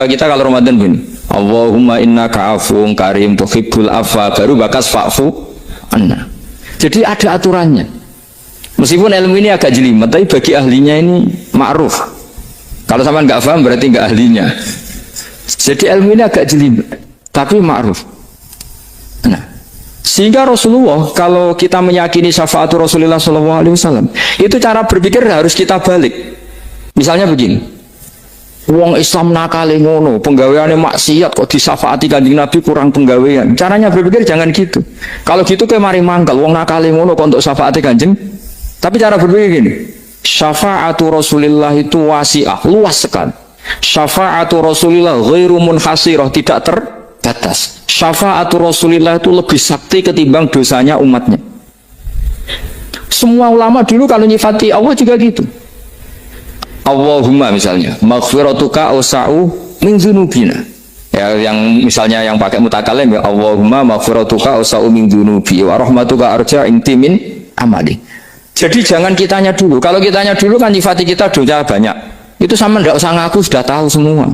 Kita kalau Ramadan begini, Allahumma innaka afuwun karim tuhibbul afwa, baru bakas fa'fu anna. Jadi ada aturannya. Meskipun ilmu ini agak jelimet, tapi bagi ahlinya ini ma'ruf. Kalau sama nggak paham berarti nggak ahlinya. Jadi ilmu ini agak jelimet, tapi ma'ruf. Nah, sehingga Rasulullah, kalau kita meyakini syafaat Rasulullah SAW, itu cara berpikir harus kita balik. Misalnya begini. Wong Islam nakale ngono, penggaweane maksiat kok disafaati Kanjeng Nabi kurang penggawean. Caranya berpikir jangan gitu. Kalau gitu kayak mari mangkal, wong nakale ngono kok untuk syafaati Kanjeng. Tapi cara berpikir gini, syafaatu Rasulillah itu wasi'ah, luas sekali. Syafaatu Rasulillah ghairu munhasirah, tidak terbatas. Syafaatu Rasulillah itu lebih sakti ketimbang dosanya umatnya. Semua ulama dulu kalau nyifati Allah juga gitu. Allahumma misalnya maghfiratuka awsa'u min dzunubina. Ya, yang misalnya yang pakai mutakalim ya Allahumma maghfiratuka awsa'u min dzunubi wa rahmatuka arja inti min amali. Jadi jangan kitanya dulu. Kalau kitanya dulu kan nyifati kita dosa banyak. Itu sama ndak usah ngaku sudah tahu semua.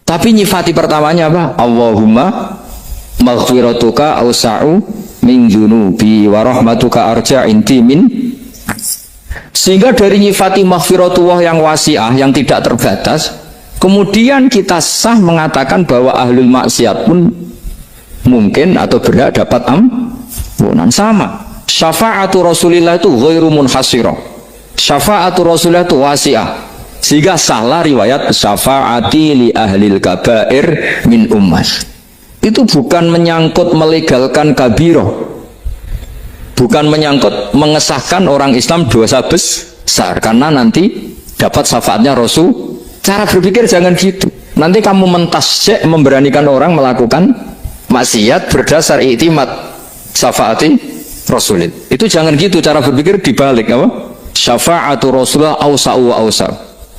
Tapi nyifati pertamanya apa? Allahumma maghfiratuka awsa'u min dzunubi wa rahmatuka arja inti min. Sehingga dari nyifati maghfiratullah yang wasi'ah, yang tidak terbatas, kemudian kita sah mengatakan bahwa ahlul maksiat pun mungkin atau berhak dapat ampunan. Sama syafaatu Rasulillah itu ghairu munhasirah, syafaatu Rasulillah itu wasi'ah, sehingga sahlah riwayat syafaati li ahlil kabair min ummah. Itu bukan menyangkut melegalkan kabirah, bukan menyangkut mengesahkan orang Islam dosa besar, karena nanti dapat syafaatnya Rasul. Cara berpikir jangan gitu. Nanti kamu mentasjek, memberanikan orang melakukan maksiat berdasar iktimat syafaati Rasulullah. Itu jangan gitu, cara berpikir dibalik apa? Syafaatu Rasulullah awsa'u wa awsa'.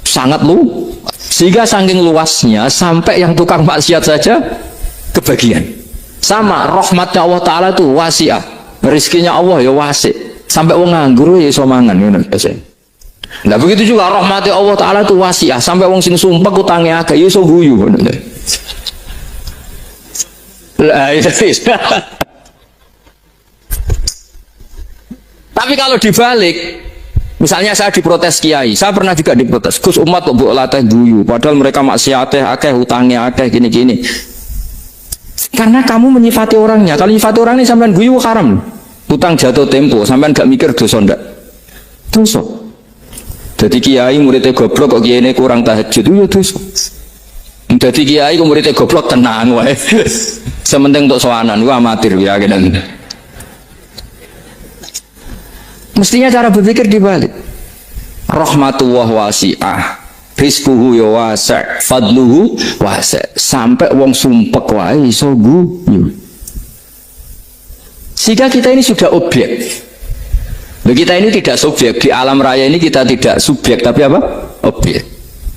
Sangat lu. Sehingga saking luasnya sampai yang tukang maksiat saja kebagian. Sama rahmatnya Allah Ta'ala itu wasi'ah. Rizkinya Allah ya wasik, sampai wong nganggur ya iso mangan ngono. Nah begitu juga rahmati Allah Ta'ala itu wasi'ah, sampai wong sing sumpah utange akeh ya iso guyu ngono. Lah itu. Tapi kalau dibalik, misalnya saya diprotes kiai, saya pernah juga diprotes, Gus umat kok mbok latih guyu, padahal mereka maksiate akeh, utange akeh gini-gini. Karena kamu menyifati orangnya. Kalau menyifati orang ini sampean guyu haram. Utang jatuh tempo, sampean gak mikir dosa ndak? Dosa. Jadi kiai muridnya goblok kok kiai ini kurang tahajud itu dosa. Jadi kiai kok muridnya goblok tenang wae. Sementing untuk soanan, gua amatir ya gitu. Mestinya cara berpikir dibalik. Rahmatullah wasi'ah. Rizkuhu ya wasa', fadluhu wasa', sampai wong sumpek wae iso guyu. Sehingga kita ini sudah objek. Kita ini tidak subjek, di alam raya ini kita tidak subjek tapi apa? Objek.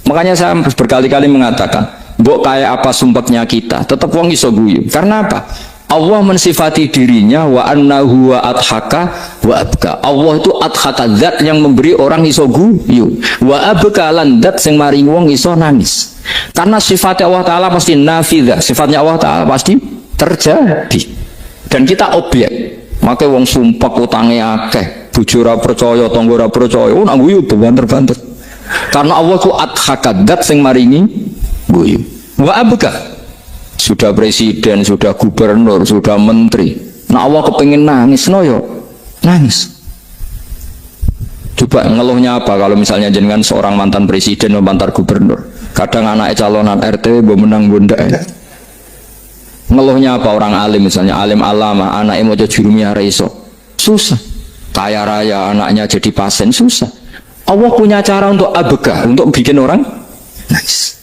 Makanya saya berkali-kali mengatakan, mbok kayak apa sumpeknya kita, tetap wong iso guyu. Karena apa? Allah mensifati dirinya wa annahu wa adhaka wa abka. Allah itu adhaka, zat yang memberi orang iso guyu, wa abka lan zat sing maring wong iso nangis. Karena sifatnya Allah Ta'ala pasti nafidah, sifatnya Allah Ta'ala pasti terjadi. Dan kita objek. Maka wong sumpah utange akeh, bojo ora percaya, tangga ora percaya, nak guyu banter-banter. Karena Allah itu adhaka, zat sing maringi guyu. Wa abka, sudah presiden, sudah gubernur, sudah menteri. Nah Allah kepingin nangis, no yo nangis. Coba ngeluhnya apa kalau misalnya jenengan seorang mantan presiden atau mantan gubernur, kadang anak calonan RT menang bunda. Ngeluhnya apa orang alim, misalnya alim alama, anaknya mau jadi jurumiyah reiso, susah. Kaya raya anaknya jadi pasien, susah. Allah punya cara untuk abegah, untuk bikin orang nangis.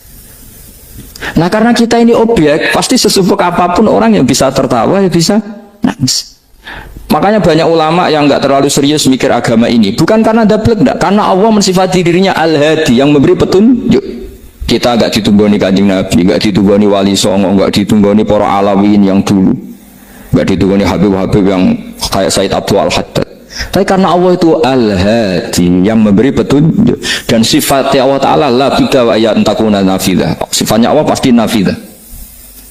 Nah karena kita ini objek, pasti sesumpuk apapun orang yang bisa tertawa, ya bisa nangis. Makanya banyak ulama yang nggak terlalu serius mikir agama ini, bukan karena dablek, enggak, karena Allah mensifati dirinya Al-Hadi, yang memberi petunjuk. Kita nggak ditunggoni Kanjeng Nabi, nggak ditunggoni Wali Songo, nggak ditunggoni para Alawin yang dulu, nggak ditunggoni Habib-Habib yang kayak Said Abdul Al-Haddad. Tapi karena Allah itu Al-Hadi, yang memberi petunjuk, dan sifatnya Allah Ta'ala la bida wa ya antakuna nafidah. Sifatnya Allah pasti nafidah.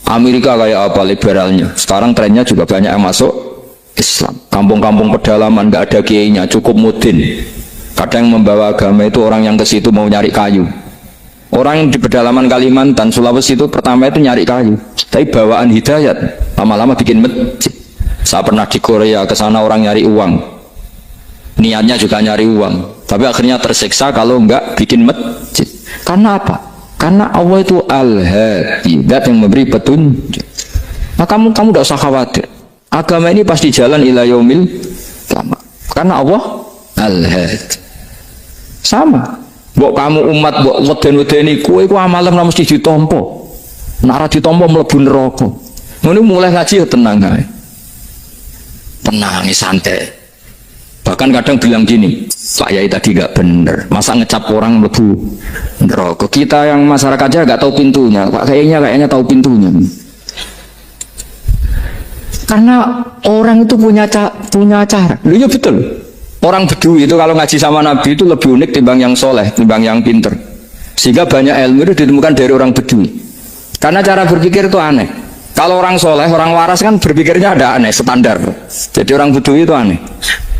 Amerika kayak apa liberalnya, sekarang trennya juga banyak yang masuk Islam. Kampung-kampung pedalaman nggak ada kiainya, cukup mudin. Kadang yang membawa agama itu orang yang ke situ mau nyari kayu. Orang yang di pedalaman Kalimantan, Sulawesi itu pertama itu nyari kayu, tapi bawaan hidayat, lama-lama bikin masjid. Saya pernah di Korea, ke sana orang nyari uang, niatnya juga nyari uang, tapi akhirnya tersiksa kalau enggak bikin masjid. Karena apa? Karena Allah itu Al-Hadi, dat yang memberi petunjuk. Maka kamu tidak usah khawatir, agama ini pasti jalan ila yaumil qiyamah. Karena Allah Al-Hadi. Sama, mbok kamu umat mbok weden-wedeni kowe iku amalan ora mesti ditampa. Nek ora ditampa mlebu neraka. Ngono mulai ngaji ya tenang ae. Tenang, santai. Bahkan kadang bilang gini, Pak Yai tadi gak bener, masa ngecap orang mlebu neraka. Kita yang masyarakat aja gak tahu pintunya, Pak kayaknya tahu pintunya. Karena orang itu punya cara. Loh ya betul. Orang Bedui itu kalau ngaji sama Nabi itu lebih unik timbang yang soleh, timbang yang pinter. Sehingga banyak ilmu itu ditemukan dari orang Bedui. Karena cara berpikir itu aneh. Kalau orang soleh, orang waras kan berpikirnya ada aneh, standar. Jadi orang Bedui itu aneh.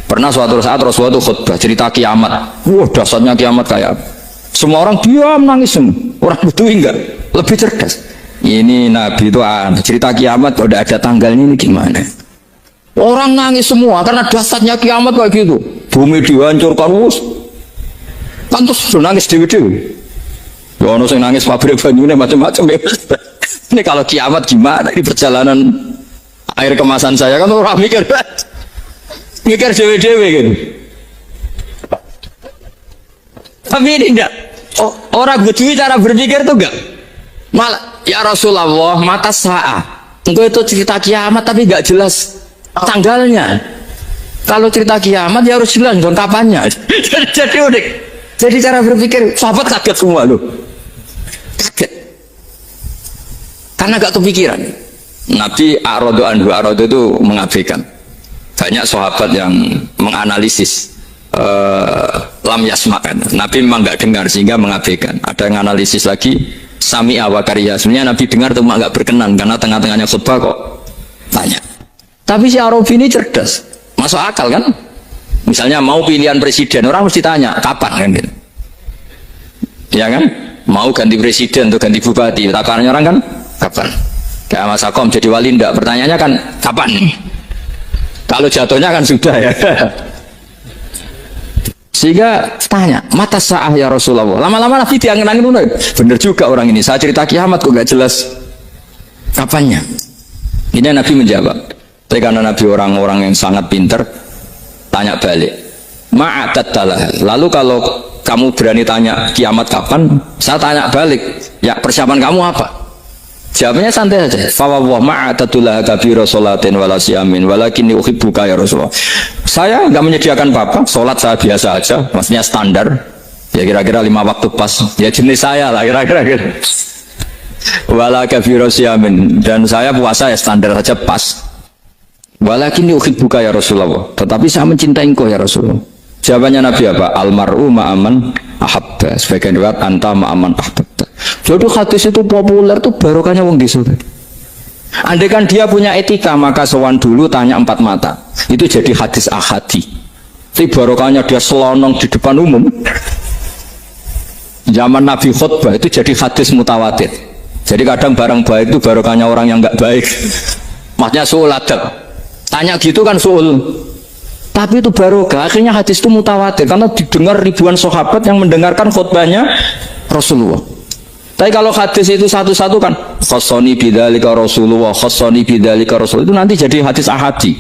Pernah suatu saat Rasulullah itu khutbah cerita kiamat. Wah, dasarnya kiamat kayak apa? Semua orang diam nangis semua. Orang Bedui enggak, lebih cerdas. Ini Nabi itu aneh. Cerita kiamat kalau ada tanggalnya ini gimana? Orang nangis semua karena dasarnya kiamat kayak gitu. Bumi dihancurkan wus. Kan terus nangis dewi-dewi. Ya ono sing nangis pabrik banyune macam-macam ya. Ini kalau kiamat gimana di perjalanan air kemasan saya kan orang mikir dewe-dewe gitu. Tapi ini enggak. Orang Bedui cara berpikir tuh enggak. Malah ya Rasulullah mata saat. Engkau itu cerita kiamat tapi enggak jelas tanggalnya. Kalau cerita kiamat ya harus jelas dong kapannya. Jadi unik. Jadi cara berpikir sahabat kaget semua loh. Kaget. Karena gak kepikiran. Nabi A'radu itu mengabaikan. Banyak sahabat yang menganalisis lam yasmakan. Nabi memang gak dengar sehingga mengabaikan. Ada yang analisis lagi sami'a wa kariha. Sebenarnya Nabi dengar cuma gak berkenan karena tengah-tengahnya khutbah kok tanya. Tapi si Arabi ini cerdas. Masuk akal kan? Misalnya mau pilihan presiden, orang mesti tanya kapan kan gitu. Ya kan? Mau ganti presiden atau ganti bupati, takarannya orang kan kapan? Kayak Mas Akom jadi wali ndak? Pertanyaannya kan kapan? Kalau jatuhnya kan sudah ya. Sehingga tanya, mata sa'ah ya Rasulullah. Lama-lama Nabi diangin-angin, bener juga orang ini. Saya cerita kiamat kok gak jelas kapannya. Ini Nabi menjawab. Tapi karena Nabi orang-orang yang sangat pinter, tanya balik. Ma'adat. Lalu kalau kamu berani tanya kiamat kapan, saya tanya balik. Ya persiapan kamu apa? Jawabnya santai saja. Fawwah ma'adatullah kabira sholatin wala siyamin walakinni uhibbuka ya Rasulullah. Saya nggak menyediakan apa-apa, sholat saya biasa aja, maksudnya standar. Ya kira-kira 5 waktu pas. Ya jenis saya lah kira-kira gitu. Wala kabira siyamin, dan saya puasa ya standar saja pas. Walakinni uhibbuka ya Rasulullah. Tetapi saya mencintai engkau ya Rasulullah. Jawabannya Nabi apa? Almar'u ma'aman ahabba. Sebagian riwayat anta ma'aman ahabba. Jadi hadis itu populer tuh barokahnya wong desa. Andai kan dia punya etika maka sowan dulu tanya 4 mata. Itu jadi hadis ahadi. Tapi barokahnya dia selonong di depan umum. Zaman Nabi khutbah itu jadi hadis mutawatir. Jadi kadang barang baik itu barokahnya orang yang enggak baik. Maksudnya suul adab. Tanya gitu kan suul. Tapi itu barokah. Akhirnya hadis itu mutawatir karena didengar ribuan sahabat yang mendengarkan khutbahnya Rasulullah. Tapi kalau hadis itu satu-satu kan khassani bidzalika Rasulullah, khassani bidzalika Rasul, itu nanti jadi hadis ahadi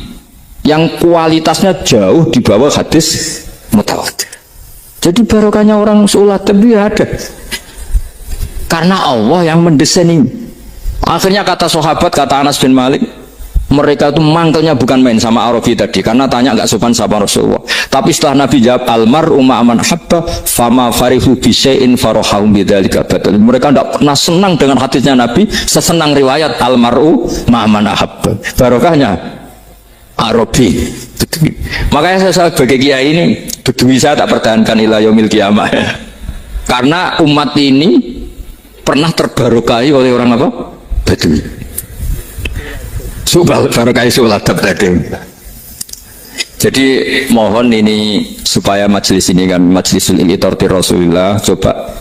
yang kualitasnya jauh di bawah hadis mutawatir. Jadi barokahnya orang suul adab ada. Karena Allah yang mendesain ini. Akhirnya kata sahabat, kata Anas bin Malik, mereka itu mantelnya bukan main sama Arabi tadi karena tanya nggak sopan sama Rasulullah. Tapi setelah Nabi jawab almar'u ma'aman habba fama farihu bisyai'in farahum bidzalika badal. Mereka tidak pernah senang dengan hadisnya Nabi sesenang riwayat almar'u ma'aman habba. Barokahnya Arabi. Makanya saya sebagai kiai ini Bedui saya tak pertahankan ila yaumil qiyamah. Karena umat ini pernah terbarokai oleh orang apa? Bedui. Subal barokai suladab tadi. Jadi mohon ini supaya majelis ini kan majlisul itorti Rasulullah, coba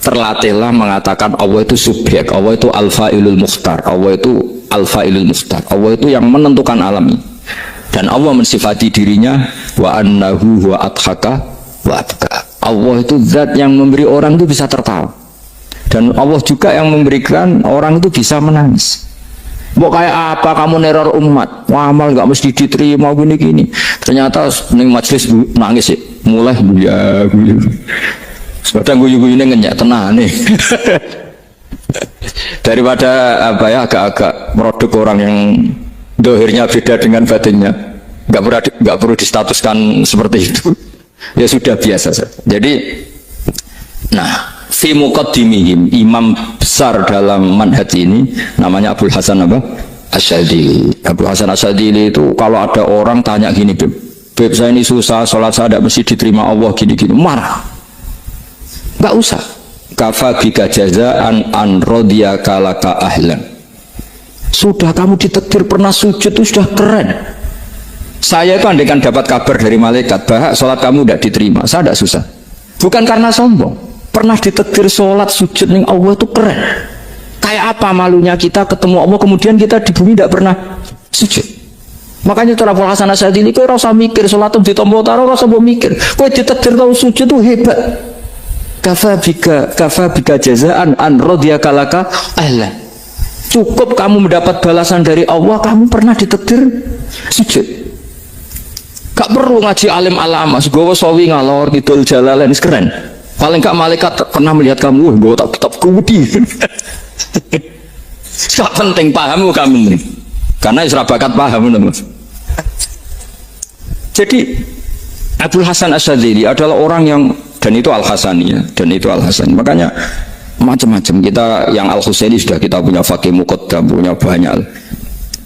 terlatihlah mengatakan Allah itu subjek, Allah itu al-fa'ilul mukhtar, Allah itu al-fa'ilul mukhtar, Allah itu yang menentukan alam ini. Dan Allah mensifati dirinya wa annahu wa adhaka wa abka. Allah itu zat yang memberi orang itu bisa tertawa, dan Allah juga yang memberikan orang itu bisa menangis. Mau kayak apa kamu neror umat, wah, amal nggak mesti diterima gini-gini. Ternyata ning majelis nangis sih, mulai ya kadang guyu-guyune ngenyak tenang nih. Daripada apa ya, agak-agak merodok orang yang dohirnya beda dengan batinnya, nggak perlu distatuskan seperti itu. Ya sudah biasa saja. Jadi, nah, fi muqaddimihim, imam besar dalam manhaj ini namanya Abul Hasan apa? Asyadzili. Abul Hasan Asyadzili itu kalau ada orang tanya gini, Beb saya ini susah, sholat saya tidak mesti diterima Allah gini-gini, marah. Nggak usah. Kafa bika jazaan an radiyaka laka ahlan. Sudah kamu ditakdir pernah sujud itu sudah keren. Saya itu andaikan dapat kabar dari malaikat bahwa sholat kamu tidak diterima, saya tidak susah. Bukan karena sombong. Pernah ditakdir sholat sujud ning Allah itu keren. Kayak apa malunya kita ketemu Allah kemudian kita di bumi tidak pernah sujud. Makanya cara Abul Hasan Asyadzili kowe ora usah mikir sholat itu ditampa taro, ora usah mikir. Kowe ditakdir tahu sujud itu hebat. Kafa bika jazaan an radiyaka laka ahlan. Cukup kamu mendapat balasan dari Allah, kamu pernah ditakdir sujud. Gak perlu ngaji alim alama, segowo sawi ngalor kidul jalalain keren. Paling gak malaikat pernah melihat kamu, gue tak kitab kudi. Gak penting paham kamu nih, karena isra bakat paham teman. Jadi Abul Hasan Asyadzili adalah orang yang, dan itu Al Hasani ya, dan itu Al Hasan. Makanya macam-macam kita yang Al Husaini sudah kita punya fakih muqaddam, punya banyak.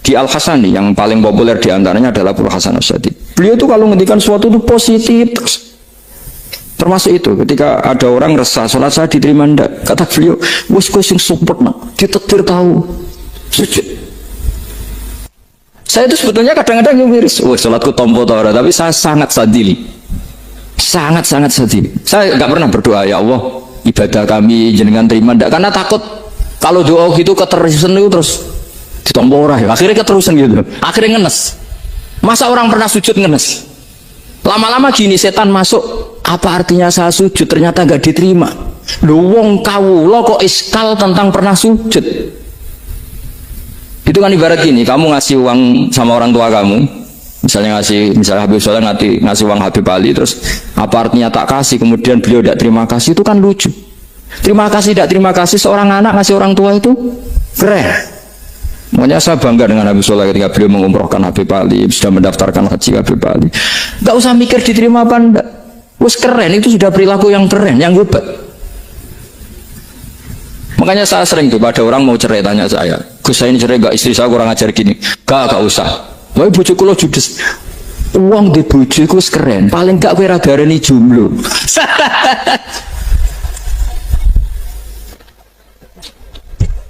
Di Al Hasani yang paling populer diantaranya adalah Abul Hasan Asyadzili. Beliau tuh kalau ngendikan sesuatu itu positif terus. Termasuk itu ketika ada orang resah sholat saya diterima ndak, kata beliau wis kowe sing sempurna ditetir tahu sujud. Saya itu sebetulnya kadang-kadang yang miris, sholatku tompo ta ora, tapi saya sangat sadili, sangat sadili. Saya nggak pernah berdoa ya Allah ibadah kami jenengan terima ndak, karena takut kalau doa gitu keterusan itu terus ditompo ora ya, akhirnya keterusan gitu, akhirnya ngenes. Masa orang pernah sujud ngenes? Lama-lama gini setan masuk, apa artinya saya sujud ternyata gak diterima. Lu wong kawula kok iskal tentang pernah sujud. Itu kan ibarat gini, kamu ngasih uang sama orang tua kamu, misalnya Habib Soleh ngasih uang Habib Ali, terus apa artinya tak kasih, kemudian beliau tidak terima kasih, itu kan lucu. Terima kasih tidak terima kasih, seorang anak ngasih orang tua itu keren. Makanya saya bangga dengan Habib Soleh ketika beliau mengumrohkan Habib Ali, sudah mendaftarkan haji Habib Ali. Gak usah mikir diterima apa enggak. Wes keren, itu sudah perilaku yang keren, yang hebat. Makanya saya sering tuh pada orang mau cerai tanya saya, Gus saya ini cerai gak, istri saya kurang ajar gini. Gak usah. Wah bojo kula judes. Uang di bojo itu keren. Paling gak kowe ra darani jomblo.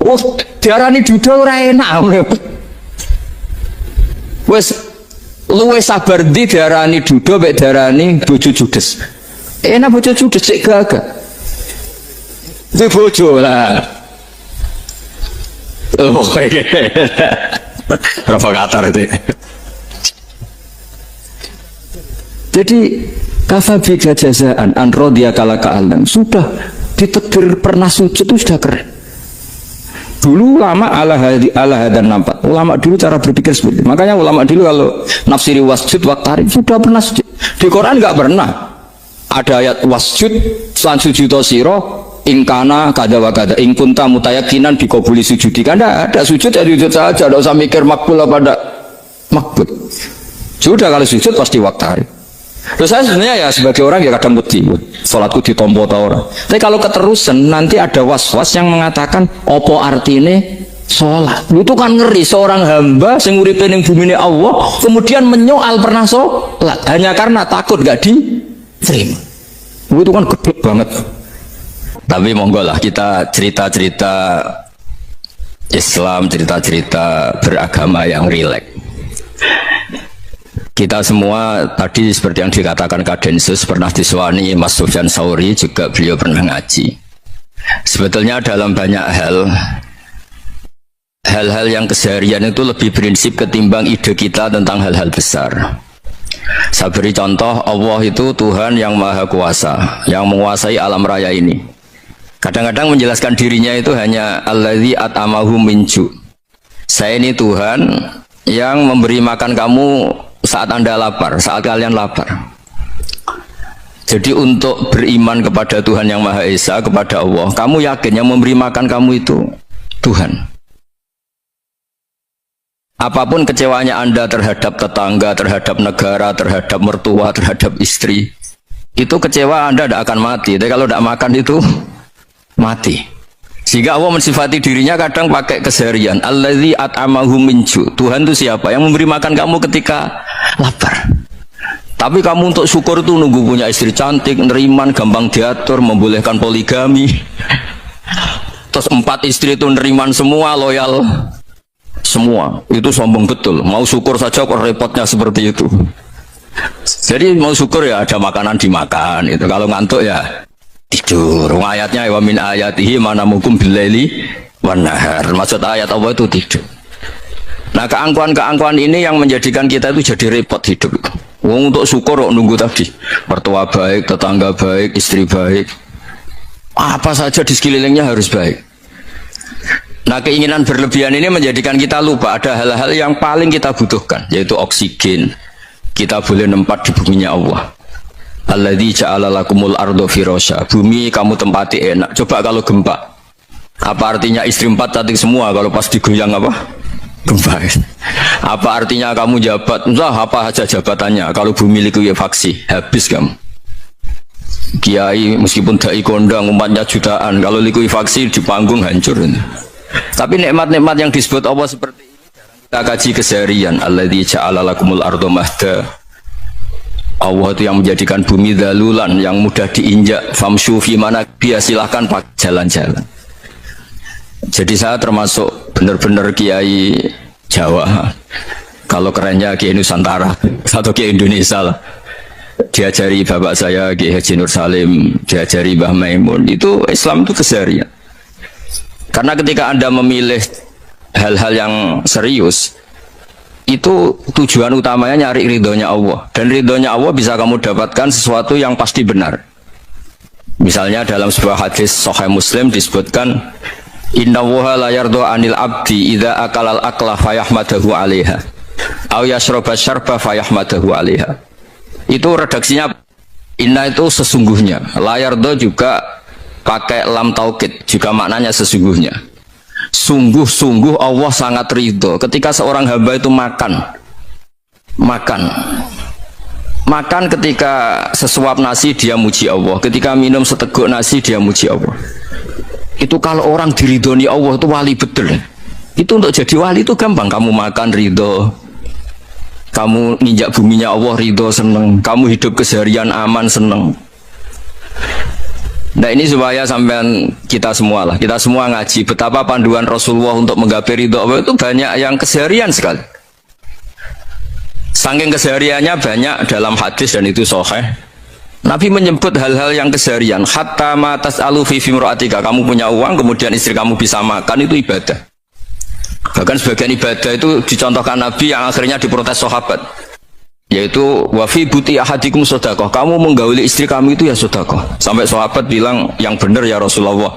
Oh, diarani duda ora enak. Wes luwe sabar ndi diarani duda mek diarani bojo judes. Enak bojo judes cek gagah. Di bojo lah. Oh, provokator itu. Jadi kafabi jazaan an radiyaka laka alam, sudah ditakdir pernah sujud itu sudah keren. Dulu ulama ala hadan nampak. Ulama dulu cara berpikir seperti itu. Makanya ulama dulu kalau nafsiri wasjud waqtarib sudah pernah sujud. Di Quran enggak pernah ada ayat wasjud lan sujudo sira ingkana kada wa kada ing kunta mutayakinan dikabuli sujudi. Kan ada sujud ya sujud saja, enggak usah mikir makbul apa enggak makbul. Sudah kalau sujud pasti waqtarib. Terus saya sebenarnya ya sebagai orang ya kadang wedi, sholatku ditompo ta ora. Tapi kalau keterusan nanti ada was-was yang mengatakan opo artine sholat. Itu kan ngeri, seorang hamba sing uripe ning bumine Allah kemudian menyoal pernah sholat hanya karena takut gak diterima. Itu kan gede banget. Tapi monggo lah kita cerita-cerita Islam, cerita-cerita beragama yang rileks. Kita semua tadi seperti yang dikatakan Kadensus pernah diswani Mas Sufyan Sauri, juga beliau pernah ngaji. Sebetulnya dalam banyak hal-hal yang keseharian itu lebih prinsip ketimbang ide kita tentang hal-hal besar. Saya beri contoh, Allah itu Tuhan yang maha kuasa, yang menguasai alam raya ini. Kadang-kadang menjelaskan dirinya itu hanya alladzi at'amahu min ju'. Saya ini Tuhan yang memberi makan kamu saat Anda lapar, saat kalian lapar. Jadi untuk beriman kepada Tuhan yang Maha Esa, kepada Allah, kamu yakin yang memberi makan kamu itu Tuhan. Apapun kecewanya Anda terhadap tetangga, terhadap negara, terhadap mertua, terhadap istri, itu kecewa Anda tidak akan mati. Tapi kalau tidak makan itu mati. Sehingga Allah mensifati dirinya kadang pakai keseharian. Alladzi at'amahu min ju'. Tuhan itu siapa? Yang memberi makan kamu ketika lapar. Tapi kamu untuk syukur itu nunggu punya istri cantik, neriman, gampang diatur, membolehkan poligami. Terus 4 istri itu neriman semua, loyal semua. Itu sombong betul. Mau syukur saja kok repotnya seperti itu. Jadi mau syukur ya ada makanan dimakan. Itu kalau ngantuk ya tidur. Ayatnya wa min ayatihi manamukum billaili wan nahar. Maksud ayat Allah itu tidur. Nah, keangkuhan-keangkuhan ini yang menjadikan kita itu jadi repot hidup. Wong untuk syukur kok nunggu tadi. Mertua baik, tetangga baik, istri baik. Apa saja di sekelilingnya harus baik. Nah, keinginan berlebihan ini menjadikan kita lupa ada hal-hal yang paling kita butuhkan, yaitu oksigen. Kita boleh nempat di buminya Allah. Alladzi ja'ala lakumul ardo firasya. Bumi kamu tempati enak. Coba kalau gempa. Apa artinya istri 4 cantik semua kalau pas digoyang apa? Gempa. Apa artinya kamu jabat? Entah apa saja jabatannya. Kalau bumi likuifaksi, habis kamu. Kiai meskipun dai kondang umatnya jutaan, kalau likuifaksi di panggung hancur. Tapi nikmat-nikmat yang disebut Allah seperti ini kita kaji keseharian. Alladzi ja'ala lakumul ardo mahda. Allah itu yang menjadikan bumi dalulan, yang mudah diinjak. Famshu fi mana biya, silahkan pak jalan-jalan. Jadi saya termasuk benar-benar kiai Jawa. Kalau kerennya kiai Nusantara atau kiai Indonesia lah. Diajari bapak saya Kiai Haji Nur Salim, diajari Mbah Maimun. Itu Islam itu keseharian. Karena ketika Anda memilih hal-hal yang serius, itu tujuan utamanya nyari ridhonya Allah, dan ridhonya Allah bisa kamu dapatkan sesuatu yang pasti benar. Misalnya dalam sebuah hadis Sahih Muslim disebutkan, innallaha la yardo anil abdi idza akalal akla fayahmadahu 'alaiha aw yashraba syarba fayahmadahu 'alaiha. Itu redaksinya inna itu sesungguhnya, la yardo juga pakai lam taukid, juga maknanya sesungguhnya. Sungguh-sungguh Allah sangat ridho ketika seorang hamba itu makan ketika sesuap nasi dia muji Allah, ketika minum seteguk nasi dia muji Allah. Itu kalau orang diridhoni Allah itu wali betul. Itu untuk jadi wali itu gampang. Kamu makan ridho, kamu nginjak buminya Allah ridho, seneng, kamu hidup keseharian aman, seneng. Nah, ini supaya sampean kita semua ngaji betapa panduan Rasulullah untuk menggapai ridho Allah itu banyak yang keseharian sekali. Saking kesehariannya banyak dalam hadis dan itu sahih. Nabi menyebut hal-hal yang keseharian. Hatta ma tas'alu fi fimra'atika. Kamu punya uang kemudian istri kamu bisa makan, itu ibadah. Bahkan sebagian ibadah itu dicontohkan Nabi yang akhirnya diprotes sahabat. Yaitu wafi buti ahadikum sodakoh, kamu menggauli istri kamu itu ya sodakoh. Sampai sahabat bilang yang benar ya Rasulullah,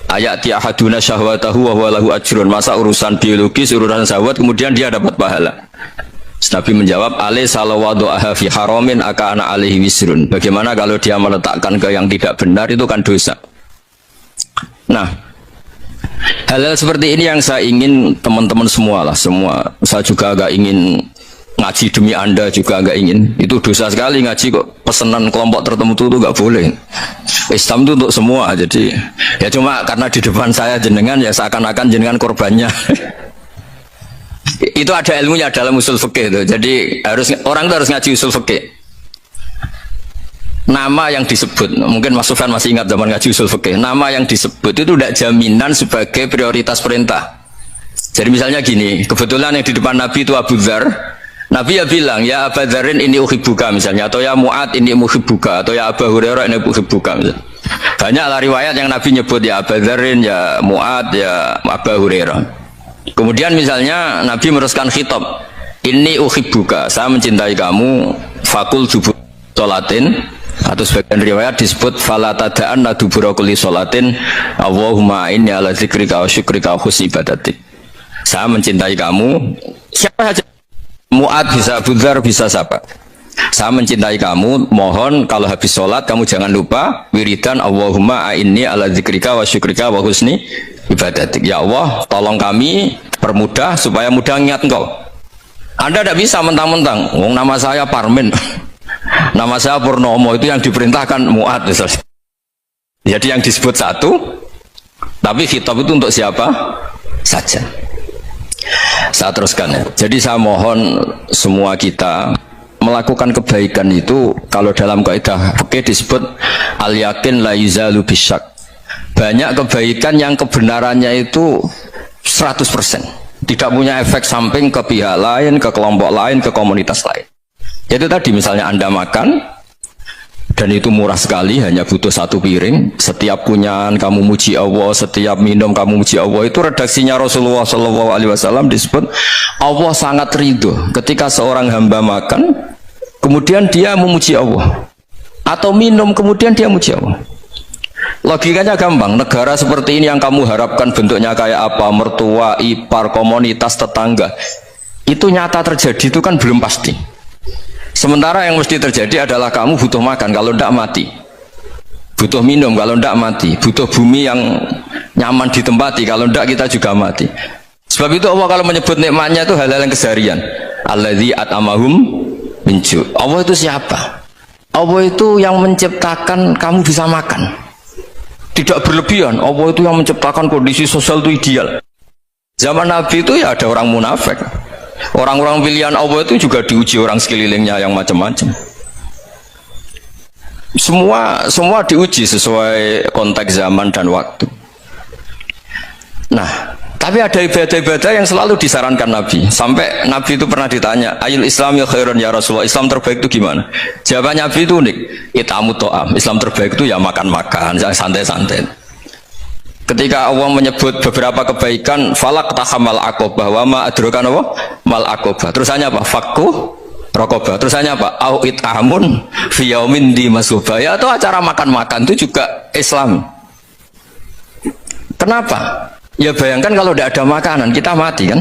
ayati ahaduna syahwatahu wa huwa lahu ajrun. Masa urusan biologis, urusan syahwat kemudian dia dapat pahala. Nabi menjawab, alai salawadu'aha fi haramin aka'ana alaihi wisrun. Bagaimana kalau dia meletakkan ke yang tidak benar, itu kan dosa. Nah, hal-hal seperti ini yang saya ingin teman-teman semua lah, semua. Saya juga agak ingin ngaji demi Anda juga nggak ingin. Itu dosa sekali ngaji kok pesanan kelompok tertentu itu nggak boleh. Islam itu untuk semua. Jadi ya cuma karena di depan saya jenengan ya seakan-akan jenengan korbannya. Itu ada ilmunya dalam usul fikih itu. Jadi orang itu harus ngaji usul fikih. Nama yang disebut, mungkin Mas Sufyan masih ingat zaman ngaji usul fikih. Nama yang disebut itu tidak jaminan sebagai prioritas perintah. Jadi misalnya gini, kebetulan yang di depan Nabi itu Abu Dzar. Nabi ya bilang, ya Abu Dzarin ini uhibbuka misalnya, atau ya Mu'ad ini uhibbuka, atau ya Abu Hurairah ini uhibbuka misalnya. Banyaklah riwayat yang Nabi nyebut ya Abu Dzarin, ya Mu'ad, ya Abu Hurairah. Kemudian misalnya Nabi meneruskan khitab, ini uhibbuka, saya mencintai kamu, fakul dubur sholatin, atau sebagian riwayat disebut fala tada'anna dubura kulli sholatin, Allahumma inni ala dzikrika wa syukrika wa husni ibadatik. Saya mencintai kamu, siapa saja, Mu'ad bisa, Abu Dzar bisa, siapa. Saya mencintai kamu, mohon kalau habis sholat kamu jangan lupa wiridan Allahumma a'inni ala dzikrika wa syukrika wa husni ibadatik. Ya Allah, tolong kami permudah supaya mudah ingat engkau. Anda tidak bisa mentang-mentang, nama saya Parmin, nama saya Purnomo, itu yang diperintahkan Mu'ad misalnya. Jadi yang disebut satu, tapi khitab itu untuk siapa saja. Saya teruskan ya. Jadi saya mohon semua kita melakukan kebaikan itu, kalau dalam kaidah fikih disebut al yakin la yuzalu bisyak. Banyak kebaikan yang kebenarannya itu 100%, tidak punya efek samping ke pihak lain, ke kelompok lain, ke komunitas lain. Itu tadi misalnya Anda makan dan itu murah sekali, hanya butuh satu piring, setiap kunyahan kamu muji Allah, setiap minum kamu muji Allah. Itu redaksinya Rasulullah SAW disebut Allah sangat ridho ketika seorang hamba makan kemudian dia memuji Allah, atau minum kemudian dia muji Allah. Logikanya gampang, negara seperti ini yang kamu harapkan bentuknya kayak apa, mertua, ipar, komunitas, tetangga, itu nyata terjadi itu kan belum pasti. Sementara yang mesti terjadi adalah kamu butuh makan, kalau tidak mati. Butuh minum, kalau tidak mati. Butuh bumi yang nyaman ditempati, kalau tidak kita juga mati. Sebab itu Allah kalau menyebut nikmatnya itu hal-hal yang keseharian. Alladzi at'amahum min ju'. Allah itu siapa? Allah itu yang menciptakan kamu bisa makan. Tidak berlebihan. Allah itu yang menciptakan kondisi sosial itu ideal. Zaman Nabi itu ya ada orang munafik. Orang-orang pilihan Allah itu juga diuji orang sekelilingnya yang macam-macam. Semua diuji sesuai konteks zaman dan waktu. Nah, tapi ada ibadah-ibadah yang selalu disarankan Nabi. Sampai Nabi itu pernah ditanya, ayul Islam ya khairun ya Rasulullah, Islam terbaik itu gimana? Jawaban Nabi itu unik, itamu to'am. Islam terbaik itu ya makan-makan, santai-santai. Ketika Allah menyebut beberapa kebaikan, falak tahamal akobah, wa ma adrokan apa? Mal akobah. Terusannya apa? Fakku rokobah. Terusannya apa? Au it'amun fiyaumin di masubah. Ya, atau acara makan-makan itu juga Islam. Kenapa? Ya bayangkan kalau tidak ada makanan, kita mati kan?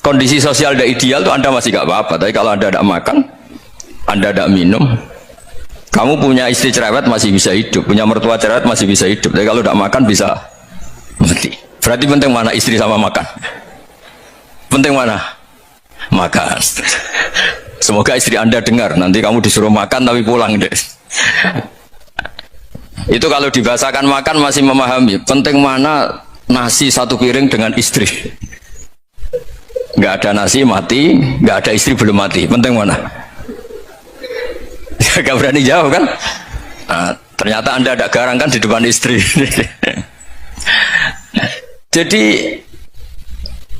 Kondisi sosial tidak ideal itu Anda masih gak apa-apa. Tapi kalau Anda tidak makan, Anda tidak minum, kamu punya istri cerewet masih bisa hidup, punya mertua cerewet masih bisa hidup. Tapi kalau tidak makan bisa mati. Berarti penting mana istri sama makan? Penting mana? Makan. Semoga istri Anda dengar. Nanti kamu disuruh makan tapi pulang deh. Itu kalau dibahasakan makan masih memahami. Penting mana nasi satu piring dengan istri? Nggak ada nasi mati, nggak ada istri belum mati. Penting mana? Gak berani jawab kan? Nah, ternyata Anda ada garang kan di depan istri. Jadi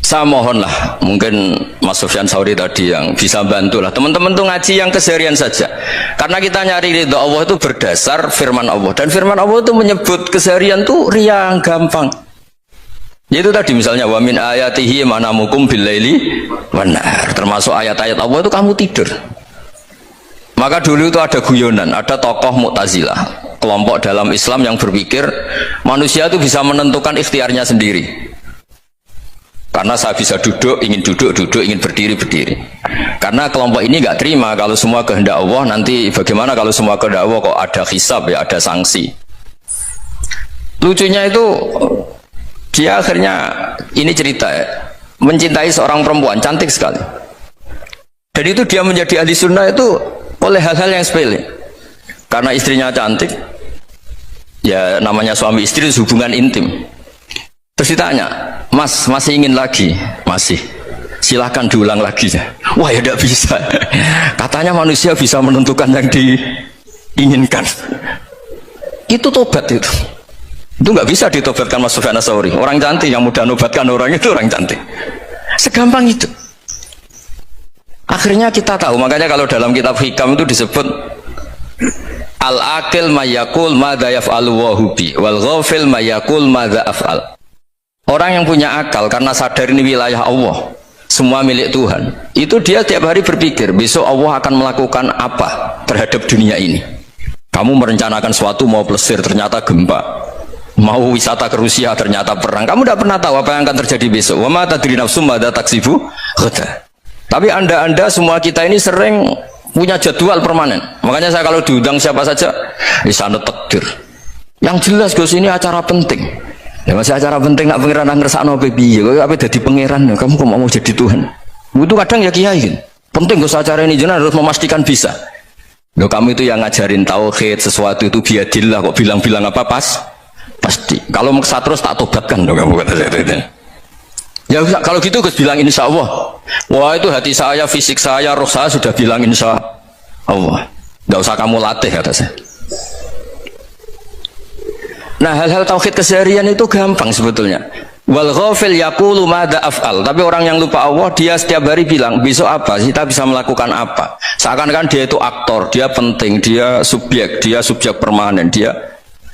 saya mohonlah, mungkin Mas Sufyan Sauri tadi yang bisa bantulah teman-teman tuh ngaji yang keseharian saja. Karena kita nyari ridho Allah itu berdasar firman Allah, dan firman Allah itu menyebut keseharian tuh riang gampang. Yaitu tadi misalnya wa min ayatihi manamukum billaili wan nahar. Termasuk ayat-ayat Allah itu kamu tidur. Maka dulu itu ada guyonan, ada tokoh Mu'tazilah, kelompok dalam Islam yang berpikir manusia itu bisa menentukan ikhtiarnya sendiri. Karena saya bisa duduk, ingin duduk, ingin berdiri, berdiri. Karena kelompok ini nggak terima kalau semua kehendak Allah, nanti bagaimana kalau semua kehendak Allah kok ada hisab ya, ada sanksi. Lucunya itu dia akhirnya ini cerita ya, mencintai seorang perempuan cantik sekali. Dan itu dia menjadi ahli sunnah itu oleh hal-hal yang sepele. Karena istrinya cantik, ya namanya suami istri itu hubungan intim. Terus ditanya, Mas masih ingin lagi? Masih. Silahkan diulang lagi. Wah ya tidak bisa. Katanya manusia bisa menentukan yang diinginkan. Itu tobat itu. Itu nggak bisa ditobatkan Mas Sufyan Ats-Tsauri. Orang cantik yang mudah nobatkan orang itu orang cantik. Segampang itu. Akhirnya kita tahu, makanya kalau dalam kitab Hikam itu disebut al-aqil mayakul madza yaf'alu wa hubi wal ghafil mayakul madza af'al. Orang yang punya akal karena sadar ini wilayah Allah, semua milik Tuhan, itu dia tiap hari berpikir besok Allah akan melakukan apa terhadap dunia ini. Kamu merencanakan suatu mau plesir ternyata gempa, mau wisata ke Rusia ternyata perang. Kamu tidak pernah tahu apa yang akan terjadi besok. Wa ma tadri nafsum madza taksibu ghadan. Tapi anda semua kita ini sering punya jadwal permanen. Makanya saya kalau diundang siapa saja di sana takdir. Yang jelas Gus ini acara penting. Ya masih acara penting nak pangeran ngersakno piye? Kok ape dadi pangeran? Kamu kok mau jadi Tuhan? Itu kadang ya kiai kan. Penting Gus acara ini jenengan harus memastikan bisa. Loh kamu itu yang ngajarin tauhid sesuatu itu biadillah kok bilang-bilang apa pasti. Kalau maksa terus tak tobatkan loh kamu kata saya itu. Ya kalau gitu Gus bilang insya Allah. Wah itu hati saya, fisik saya, roh saya sudah bilang insya Allah. Nggak usah kamu latih kata saya. Nah hal-hal tauhid keseharian itu gampang sebetulnya. Wal ghafil yaqulu madza af'al. Tapi orang yang lupa Allah dia setiap hari bilang besok apa? Kita bisa melakukan apa? Seakan-akan dia itu aktor, dia penting, dia subjek permanen, dia.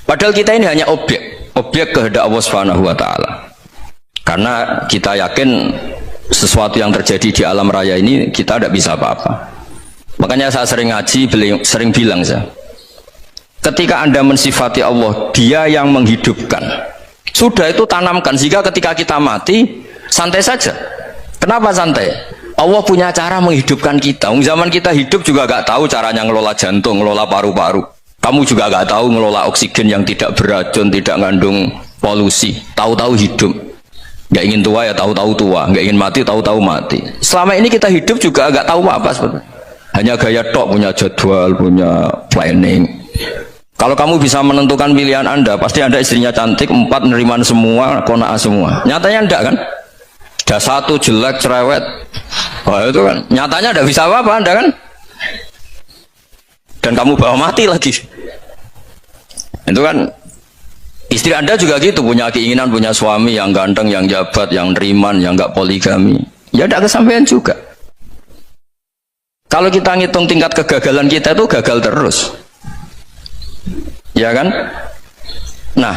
Padahal kita ini hanya objek kehendak Allah Subhanahu wa taala. Karena kita yakin sesuatu yang terjadi di alam raya ini kita tidak bisa apa-apa. Makanya saya sering ngaji, sering bilang saya, ketika Anda mensifati Allah, dia yang menghidupkan. Sudah itu tanamkan, sehingga ketika kita mati, santai saja. Kenapa santai? Allah punya cara menghidupkan kita. Zaman kita hidup juga gak tahu caranya ngelola jantung, ngelola paru-paru. Kamu juga gak tahu ngelola oksigen yang tidak beracun, tidak ngandung polusi. Tahu-tahu hidup. Gak ingin tua ya tahu-tahu tua, gak ingin mati tahu-tahu mati. Selama ini kita hidup juga gak tahu apa sebetulnya. Hanya gaya tok, punya jadwal, punya planning. Kalau kamu bisa menentukan pilihan Anda, pasti Anda istrinya cantik, 4 neriman semua, kona'ah semua. Nyatanya enggak kan? Ada 1 jelek, cerewet. Wah itu kan, nyatanya enggak bisa apa-apa Anda kan? Dan kamu bawa mati lagi. Itu kan, istri Anda juga gitu, punya keinginan, punya suami yang ganteng, yang jabat, yang neriman, yang enggak poligami. Ya enggak kesampaian juga. Kalau kita ngitung tingkat kegagalan kita itu gagal terus. Ya kan? Nah,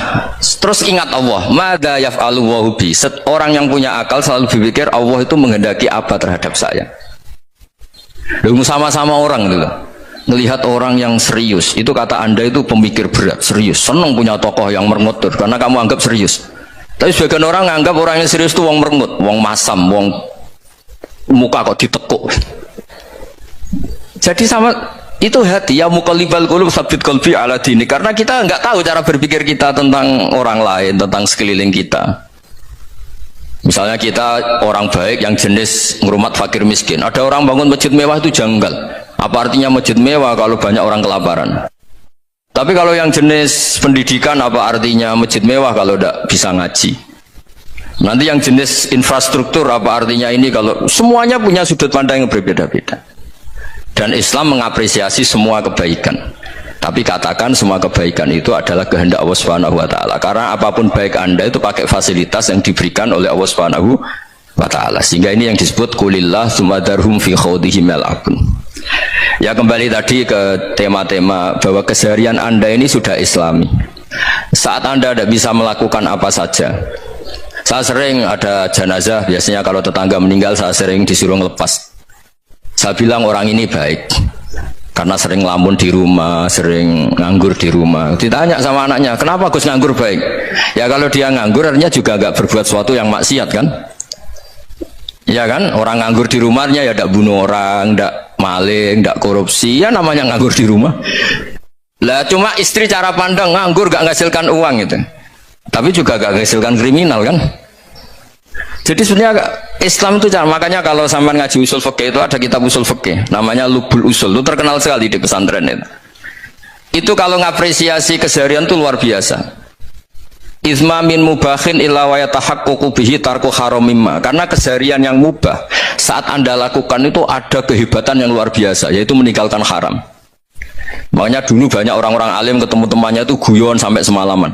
terus ingat Allah, madza yaf'alu wa hubi. Orang yang punya akal selalu berpikir Allah itu menghendaki apa terhadap saya. Lalu sama-sama orang itu melihat orang yang serius, itu kata Anda itu pemikir berat, serius, senang punya tokoh yang merengutur karena kamu anggap serius. Tapi sebagian orang anggap orang yang serius itu wong merengut, wong masam, wong muka kok ditekuk. Jadi sama itu hati ya muqallibal qulub tsabbit qalbi ala dini, karena kita nggak tahu cara berpikir kita tentang orang lain, tentang sekeliling kita. Misalnya kita orang baik yang jenis ngurmat fakir miskin, ada orang bangun masjid mewah itu janggal. Apa artinya masjid mewah kalau banyak orang kelaparan? Tapi kalau yang jenis pendidikan, apa artinya masjid mewah kalau tidak bisa ngaji? Nanti yang jenis infrastruktur, apa artinya ini kalau semuanya punya sudut pandang yang berbeda-beda. Dan Islam mengapresiasi semua kebaikan. Tapi katakan semua kebaikan itu adalah kehendak Allah Subhanahu wa taala. Karena apapun baik Anda itu pakai fasilitas yang diberikan oleh Allah Subhanahu wa taala. Sehingga ini yang disebut qulillah tsumadarhum fi khawdihim yal'abun. Ya kembali tadi ke tema-tema bahwa keseharian Anda ini sudah Islami. Saat Anda tidak bisa melakukan apa saja. Saya sering ada jenazah, biasanya kalau tetangga meninggal saya sering disuruh ngelepas. Saya bilang orang ini baik karena sering lamun di rumah, sering nganggur di rumah. Ditanya sama anaknya, kenapa Gus nganggur baik? Ya kalau dia nganggur artinya juga gak berbuat sesuatu yang maksiat kan? Ya kan, orang nganggur di rumahnya ya tidak bunuh orang, tidak maling, tidak korupsi, ya namanya nganggur di rumah. Lah cuma istri cara pandang nganggur gak menghasilkan uang itu, tapi juga gak menghasilkan kriminal kan? Jadi sebenarnya Islam itu makanya kalau sampai ngaji usul fikih itu ada kitab usul fikih namanya Lubul Usul, itu terkenal sekali di pesantren itu. Itu kalau ngapresiasi keseharian itu luar biasa. Izma min mubakhin illa wa yatahaqququ bihi tarku haramimma. Karena keseharian yang mubah saat Anda lakukan itu ada kehebatan yang luar biasa, yaitu meninggalkan haram. Makanya dulu banyak orang-orang alim ketemu temannya itu guyon sampai semalaman.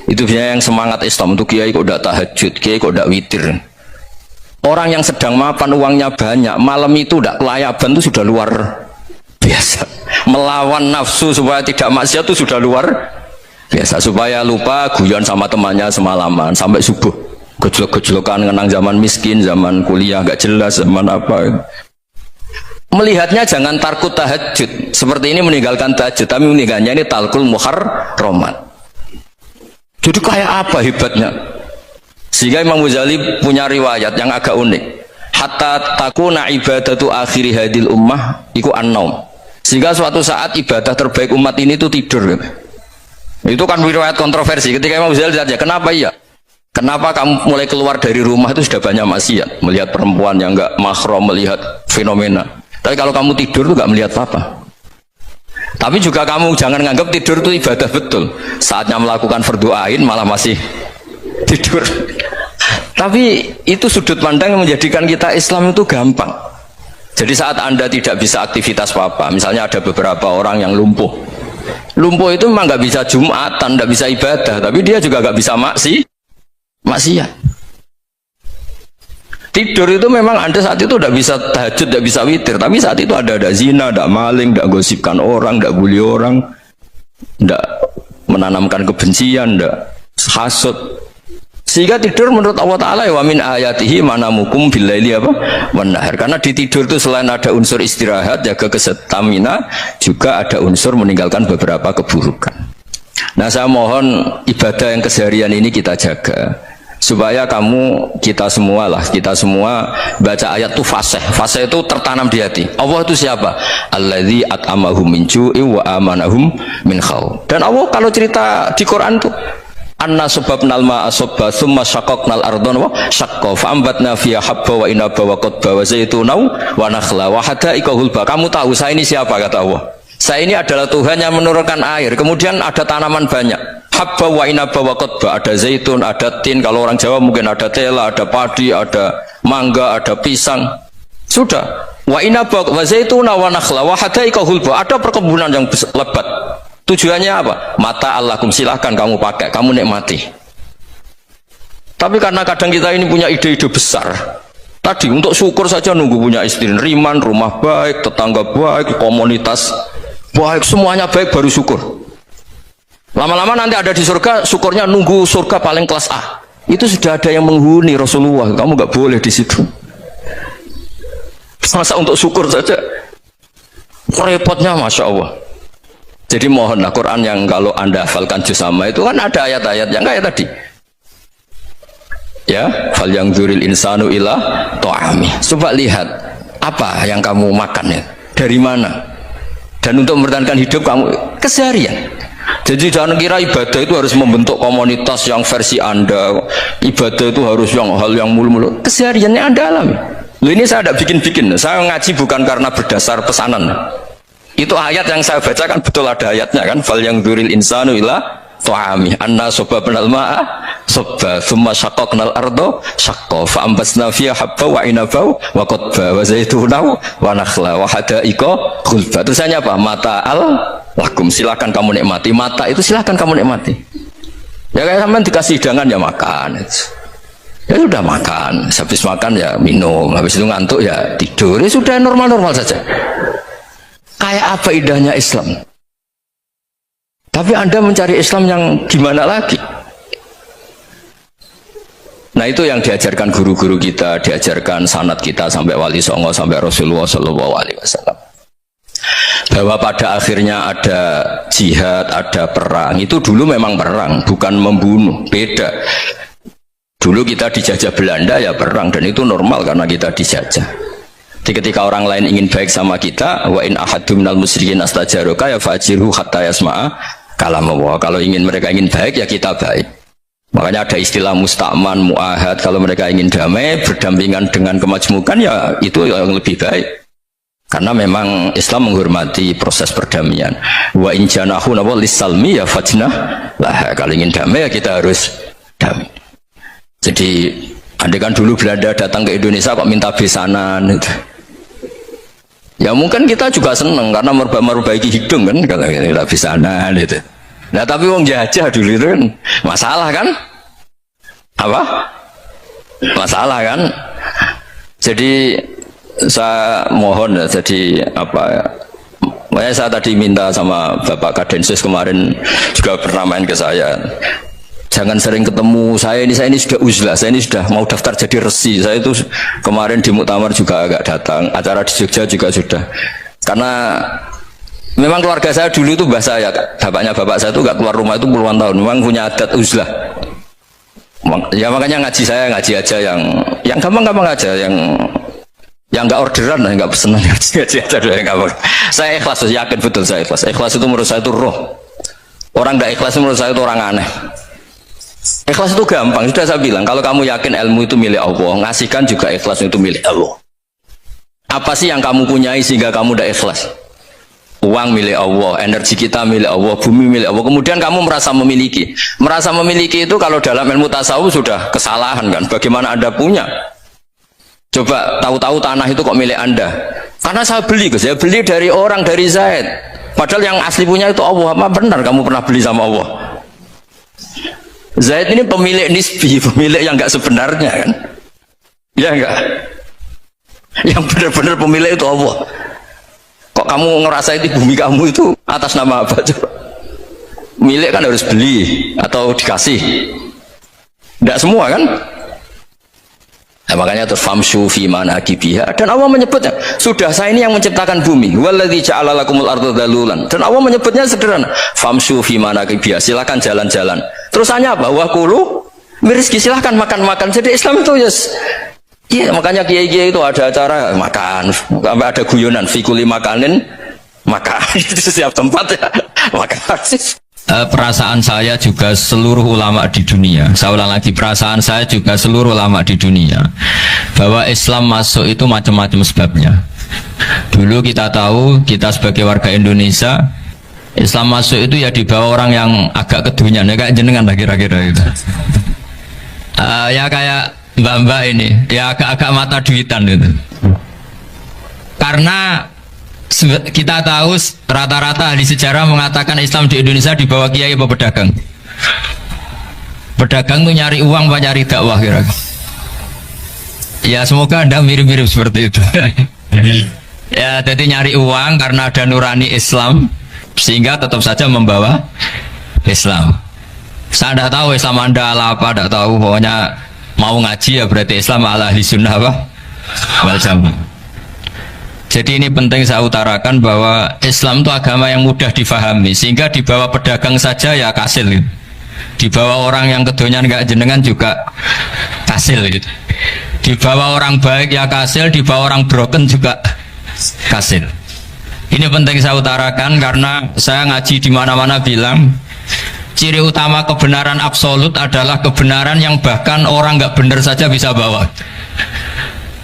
Itu biasanya yang semangat Islam itu kiai kok udah tahajud, kiai kok udah witir. Orang yang sedang mapan uangnya banyak, malam itu udah kelayaban itu sudah luar biasa. Melawan nafsu supaya tidak maksiat itu sudah luar biasa. Supaya lupa guyon sama temannya semalaman sampai subuh. Gejolak-gejolokan ngenang zaman miskin, zaman kuliah gak jelas, zaman apa. Melihatnya jangan tarkut tahajud. Seperti ini meninggalkan tahajud, tapi meninggalkannya ini talkul muharramat. Jadi kayak apa hebatnya? Sehingga Imam Ghazali punya riwayat yang agak unik. Hatta takuna ibadatu akhiri hadil ummah iku an-naum. Sehingga suatu saat ibadah terbaik umat ini itu tidur. Itu kan riwayat kontroversi. Ketika Imam Ghazali ditanya, kenapa iya? Kenapa kamu mulai keluar dari rumah itu sudah banyak maksiat, melihat perempuan yang enggak mahram, melihat fenomena. Tapi kalau kamu tidur itu enggak melihat apa-apa. Tapi juga kamu jangan nganggap tidur itu ibadah betul. Saatnya melakukan fardhu ain malah masih tidur. Tapi itu sudut pandang yang menjadikan kita Islam itu gampang. Jadi saat Anda tidak bisa aktivitas apa-apa, misalnya ada beberapa orang yang lumpuh. Lumpuh itu memang nggak bisa Jumatan, nggak bisa ibadah, tapi dia juga nggak bisa maksiat. Tidur itu memang Anda saat itu tidak bisa tahajud, tidak bisa witir, tapi saat itu ada zina, ada maling, tidak gosipkan orang, tidak bully orang, tidak menanamkan kebencian, tidak hasud. Sehingga tidur menurut Allah Ta'ala wa min ayatihi manamukum billaili apa? Wan nahar. Karena di tidur itu selain ada unsur istirahat, jaga kestamina, juga ada unsur meninggalkan beberapa keburukan. Nah, saya mohon ibadah yang keseharian ini kita jaga. Supaya kita semua baca ayat itu fasih itu tertanam di hati. Allah itu siapa? Alladzi at'amahum min ju'i wa amanahum min khauf. Dan Allah kalau cerita di Quran itu anna subabnal ma'a subba thumma syaqaqnal ardhan wa syaqqa fa'ambatna fiha habba wa inaba wa qadba wa zaituna wa nakhla wa hada'iqa hulba. Kamu tahu saya ini siapa, kata Allah? Saya ini adalah Tuhan yang menurunkan air, kemudian ada tanaman banyak, habba wa inaba wa qadba, ada zaitun, ada tin, kalau orang Jawa mungkin ada tela, ada padi, ada mangga, ada pisang. Sudah, wa inaba wa zaituna wa nakhla wa hada'iqa hulba, ada perkebunan yang lebat. Tujuannya apa? Mata Allahkum, silahkan kamu pakai, kamu nikmati. Tapi karena kadang kita ini punya ide-ide besar. Tadi untuk syukur saja nunggu punya istri riman, rumah baik, tetangga baik, komunitas baik, semuanya baik baru syukur. Lama-lama nanti ada di surga, syukurnya nunggu surga paling kelas A. Itu sudah ada yang menghuni Rasulullah, kamu nggak boleh di situ. Masa untuk syukur saja repotnya, masya Allah. Jadi mohonlah Quran yang kalau Anda hafalkan juz amma itu kan ada ayat-ayat yang kayak tadi. Ya, fal yang dzuril insanu ila ta'ami. Coba lihat apa yang kamu makan ya, dari mana? Dan untuk mempertahankan hidup kamu keseharian. Jadi jangan kira ibadah itu harus membentuk komunitas yang versi Anda. Ibadah itu harus yang hal yang mulu-mulu. Kesehariannya Anda alami. Loh, ini saya tidak bikin-bikin. Saya ngaji bukan karena berdasar pesanan. Itu ayat yang saya bacakan betul ada ayatnya kan, fal yang dzuril insanu ila ta'ami anna subabnal ma'a subba thumma syaqaqnal ardo syaqqa fa ambasna fiha habba wa inaba wa qadba wa zaituna wa nakhla wa hada'iqa khulba. Tulisannya apa? Mata lakum, silakan kamu nikmati. Mata itu silakan kamu nikmati. Ya kayak sampean dikasih hidangan ya makan. Ya sudah makan, habis makan ya minum, habis itu ngantuk ya tidur. Ya sudah normal-normal saja. Kayak apa indahnya Islam. Tapi Anda mencari Islam yang gimana lagi? Nah, itu yang diajarkan guru-guru kita, diajarkan sanad kita sampai Wali Songo, sampai Rasulullah SAW. Bahwa pada akhirnya ada jihad, ada perang. Itu dulu memang perang, bukan membunuh, beda. Dulu kita dijajah Belanda ya perang, dan itu normal karena kita dijajah. Jadi ketika orang lain ingin baik sama kita, wa in ahadum minal musyrikin astajaroka ya fajirhu hatta yasma'a kalam Allah. Kalau mereka ingin baik ya kita baik. Makanya ada istilah musta'man, mu'ahad. Kalau mereka ingin damai, berdampingan dengan kemajmukan, ya itu yang lebih baik. Karena memang Islam menghormati proses perdamaian. Wa in janahu lis-salmi ya fajnah lah. Kalau ingin damai ya kita harus damai. Jadi andai kan dulu Belanda datang ke Indonesia kok minta besanan gitu. Ya mungkin kita juga seneng karena merbaiki hidung kan kalau kita besanan gitu. Nah tapi wong jajah dulu itu kan masalah kan? Apa? Masalah kan? Jadi saya mohon ya, jadi apa ya? Makanya saya tadi minta sama Bapak Kadensus kemarin juga pernah main ke saya. Jangan sering ketemu saya ini sudah uzlah, saya ini sudah mau daftar jadi resi. Saya itu kemarin di muktamar juga agak datang, acara di Jogja juga sudah. Karena memang keluarga saya dulu itu bahasa ya, bapaknya bapak saya itu gak keluar rumah itu puluhan tahun, memang punya adat uzlah. Ya makanya ngaji saya ngaji aja yang gampang-gampang aja, yang nggak orderan, nggak pesenan, ngaji aja dulu yang gampang. Saya ikhlas, yakin betul saya ikhlas. Ikhlas itu menurut saya itu roh. Orang nggak ikhlas menurut saya itu orang aneh. Ikhlas itu gampang, sudah saya bilang. Kalau kamu yakin ilmu itu milik Allah, ngasihkan juga ikhlas itu milik Allah. Apa sih yang kamu punyai sehingga kamu udah ikhlas? Uang milik Allah, energi kita milik Allah, bumi milik Allah. Kemudian kamu merasa memiliki. Merasa memiliki itu kalau dalam ilmu tasawuf sudah kesalahan kan? Bagaimana Anda punya? Coba tahu-tahu tanah itu kok milik Anda? Karena saya beli, saya beli dari orang, dari Zaid. Padahal yang asli punya itu Allah. Apa benar kamu pernah beli sama Allah? Zaid ini pemilik nisbi, pemilik yang enggak sebenarnya kan? Ya enggak? Yang benar-benar pemilik itu Allah. Kok kamu ngerasa itu bumi kamu itu atas nama apa coba? Milik kan harus beli atau dikasih. Tidak semua kan? Nah, makanya terus famshu fi manakibiha, dan Allah menyebutnya sudah saya ini yang menciptakan bumi, waladzi ja'ala lakumul arda dalulan, dan Allah menyebutnya sederhana famshu fi manakibiha, silakan jalan-jalan. Terusannya apa? Wa kulu mirizki, silakan makan-makan. Jadi Islam itu yes. Iya, makanya kiai-kiai itu ada acara makan, sampai ada guyonan fikuli makanin makan itu setiap tempat ya makan. Perasaan saya juga seluruh ulama di dunia, saya ulang lagi, perasaan saya juga seluruh ulama di dunia, bahwa Islam masuk itu macam-macam sebabnya. Dulu kita tahu, kita sebagai warga Indonesia, Islam masuk itu ya dibawa orang yang agak kedunian, ya kayak jenengan lah kira-kira gitu. Ya kayak mbak-mbak ini, ya agak-agak mata duitan gitu. Karena kita tahu rata-rata ahli sejarah mengatakan Islam di Indonesia dibawa kiai apa pedagang. Pedagang tuh nyari uang apa nyari dakwah kira-kira. Ya semoga Anda mirip-mirip seperti itu. Ya jadi nyari uang karena ada nurani Islam sehingga tetap saja membawa Islam. Saya tidak tahu Islam Anda ala apa, tidak tahu, pokoknya mau ngaji ya berarti Islam ala ahli sunnah apa? Wal jamaah. Jadi ini penting saya utarakan bahwa Islam itu agama yang mudah difahami, sehingga dibawa pedagang saja ya kasil gitu. Dibawa orang yang kedonyan nggak jenengan juga kasil gitu. Dibawa orang baik ya kasil, dibawa orang broken juga kasil. Ini penting saya utarakan karena saya ngaji di mana-mana bilang ciri utama kebenaran absolut adalah kebenaran yang bahkan orang nggak benar saja bisa bawa.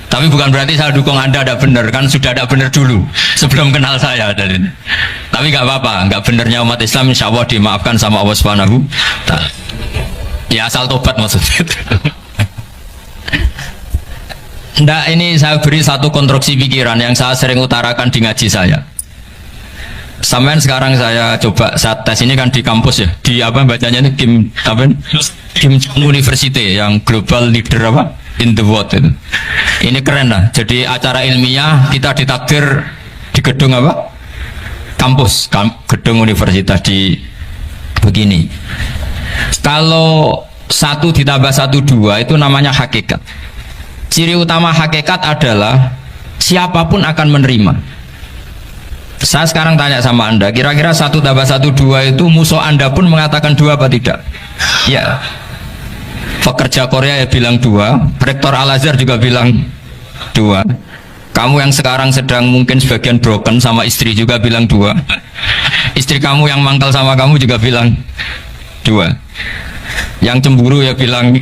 Tapi bukan berarti saya dukung Anda ada benar, kan sudah ada benar dulu sebelum kenal saya. Tapi nggak apa-apa, nggak benernya umat Islam insya Allah dimaafkan sama Allah Subhanahu. Ya asal tobat maksudnya. Nggak, ini saya beri satu konstruksi pikiran yang saya sering utarakan di ngaji saya. Sampai sekarang saya coba saat tes ini kan di kampus ya, di apa bacanya ini Kim University yang global leader apa? In the world itu. Ini keren lah. Jadi acara ilmiah kita ditakdir di gedung apa? Kampus, gedung universitas di begini. Kalau 1 ditambah 1 2 itu namanya hakikat. Ciri utama hakikat adalah siapapun akan menerima. Saya sekarang tanya sama Anda, kira-kira 1 tambah 1 2 itu musuh Anda pun mengatakan 2 apa tidak? Ya. Pekerja Korea ya bilang 2, rektor Al-Azhar juga bilang 2. Kamu yang sekarang sedang mungkin sebagian broken sama istri juga bilang 2. Istri kamu yang mangkal sama kamu juga bilang 2. Yang cemburu ya bilang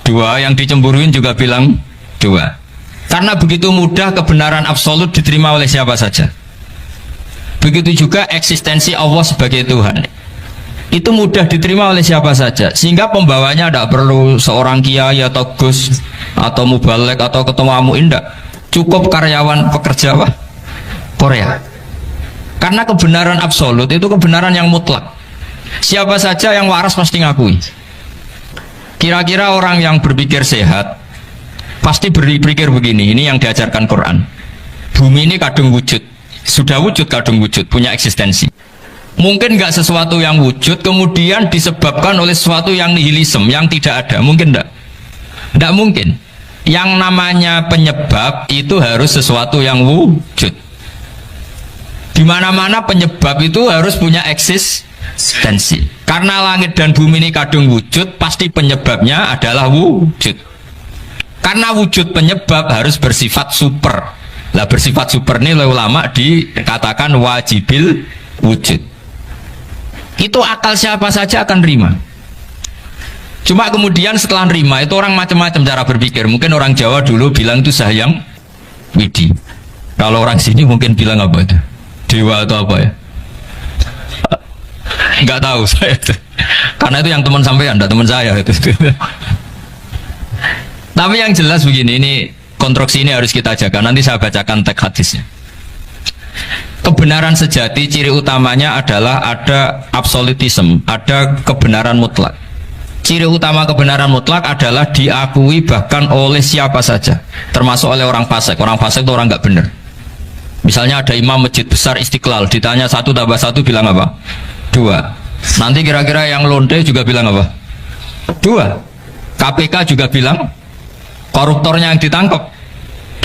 2, yang dicemburuin juga bilang 2. Karena begitu mudah kebenaran absolut diterima oleh siapa saja. Begitu juga eksistensi Allah sebagai Tuhan. Itu mudah diterima oleh siapa saja. Sehingga pembawanya tidak perlu seorang kiai atau gus atau mubalek atau ketua muin, tidak. Cukup karyawan pekerja apa? Korea. Karena kebenaran absolut itu kebenaran yang mutlak. Siapa saja yang waras pasti ngakui. Kira-kira orang yang berpikir sehat pasti berpikir begini, ini yang diajarkan Quran. Bumi ini kadung wujud, sudah wujud kadung wujud, punya eksistensi. Mungkin nggak sesuatu yang wujud kemudian disebabkan oleh sesuatu yang nihilisme, yang tidak ada, mungkin enggak? Enggak mungkin. Yang namanya penyebab itu harus sesuatu yang wujud. Di mana-mana penyebab itu harus punya eksistensi. Karena langit dan bumi ini kadung wujud, pasti penyebabnya adalah wujud. Karena wujud penyebab harus bersifat super. Lah bersifat super ini oleh ulama dikatakan wajibil wujud. Itu akal siapa saja akan terima. Cuma kemudian setelah nerima itu orang macam-macam cara berpikir. Mungkin orang Jawa dulu bilang itu Sahyang Widi. Kalau orang sini mungkin bilang apa itu? Dewa atau apa ya? Nggak tahu saya itu. Karena itu yang teman sampean, enggak teman saya itu. Tapi yang jelas begini, ini konstruksi ini harus kita jaga. Nanti saya bacakan teks hadisnya. Kebenaran sejati ciri utamanya adalah ada absolutisme, ada kebenaran mutlak. Ciri utama kebenaran mutlak adalah diakui bahkan oleh siapa saja, termasuk oleh orang fasik. Orang fasik itu orang nggak benar. Misalnya ada imam masjid besar Istiqlal, ditanya 1 tambah 1 bilang apa? 2. Nanti kira-kira yang lonte juga bilang apa? 2. KPK juga bilang koruptornya yang ditangkap